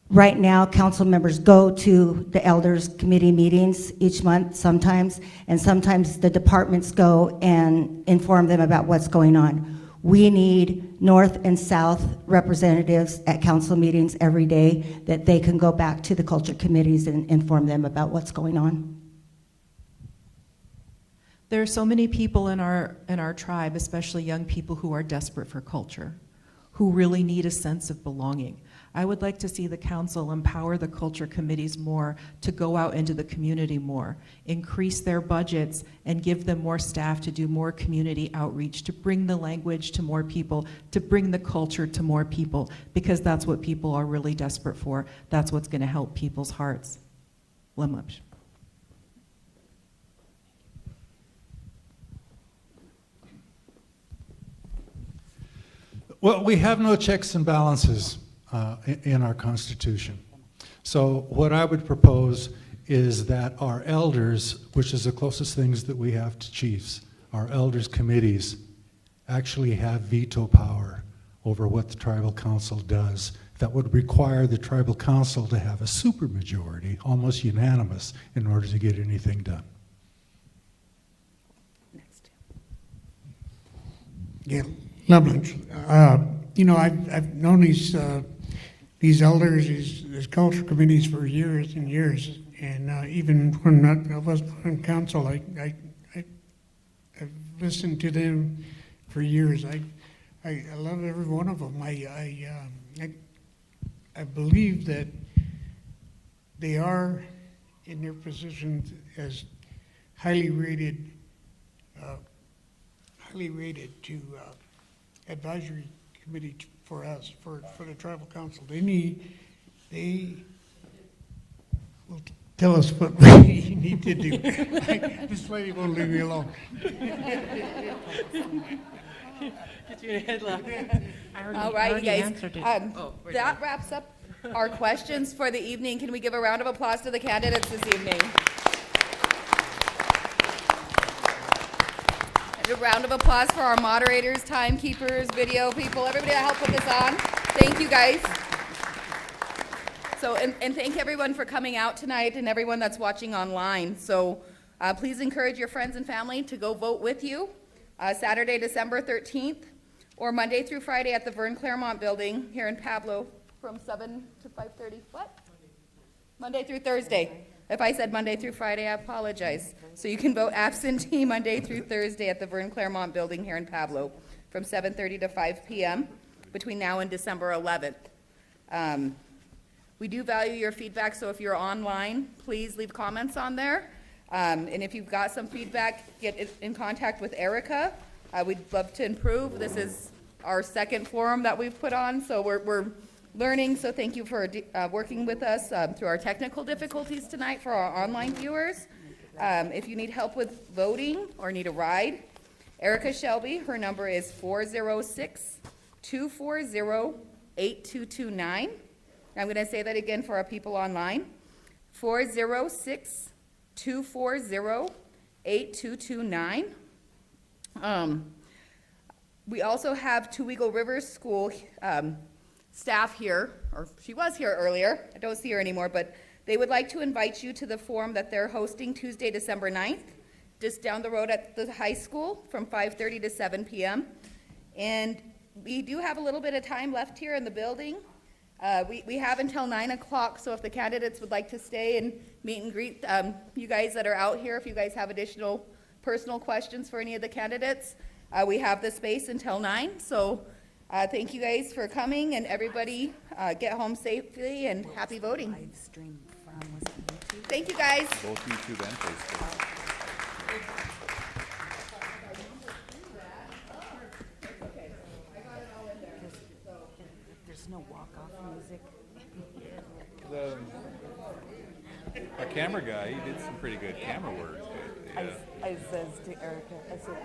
Right now, council members go to the elders committee meetings each month sometimes, and sometimes the departments go and inform them about what's going on. We need North and South representatives at council meetings every day that they can go back to the culture committees and inform them about what's going on. There are so many people in our tribe, especially young people, who are desperate for culture, who really need a sense of belonging. I would like to see the council empower the culture committees more to go out into the community more, increase their budgets, and give them more staff to do more community outreach, to bring the language to more people, to bring the culture to more people, because that's what people are really desperate for. That's what's going to help people's hearts. Limlish. Well, we have no checks and balances in our Constitution. So what I would propose is that our elders, which is the closest things that we have to chiefs, our elders committees actually have veto power over what the tribal council does. That would require the tribal council to have a supermajority, almost unanimous, in order to get anything done. Next. Yeah, Limlish. You know, I've known these elders, these culture committees for years and years, and even when I wasn't on council, I've listened to them for years. I love every one of them. I believe that they are in their positions as highly rated to advisory committee for us, for the tribal council. They will tell us what we need to do. This lady won't leave me alone. Get you in a headlock. All right, you guys. answered it. That wraps up our questions for the evening. Can we give a round of applause to the candidates this evening? And a round of applause for our moderators, timekeepers, video people, everybody that helped put this on. Thank you, guys. So, and thank everyone for coming out tonight and everyone that's watching online. So please encourage your friends and family to go vote with you Saturday, December 13th, or Monday through Friday at the Vern Claremont Building here in Pablo from 7 to 5:30. What? Monday through Thursday. If I said Monday through Friday, I apologize. So you can vote absentee Monday through Thursday at the Vern Claremont Building here in Pablo from 7:30 to 5 p.m. between now and December 11th. We do value your feedback, so if you're online, please leave comments on there. And if you've got some feedback, get in contact with Erica. We'd love to improve. This is our second forum that we've put on, so we're learning. So thank you for working with us through our technical difficulties tonight for our online viewers. If you need help with voting or need a ride, Erica Shelby, her number is 406-240-8229. I'm going to say that again for our people online. 406-240-8229. We also have Two Eagle Rivers School staff here, or she was here earlier. I don't see her anymore, but they would like to invite you to the forum that they're hosting Tuesday, December 9th, just down the road at the high school from 5:30 to 7 p.m. And we do have a little bit of time left here in the building. We have until 9 o'clock, so if the candidates would like to stay and meet and greet you guys that are out here, if you guys have additional personal questions for any of the candidates, we have the space until 9. So thank you guys for coming, and everybody get home safely and happy voting. Thank you, guys. Both YouTube and Facebook. There's no walk-off music. Our camera guy, he did some pretty good camera work. I says to Erica, I said,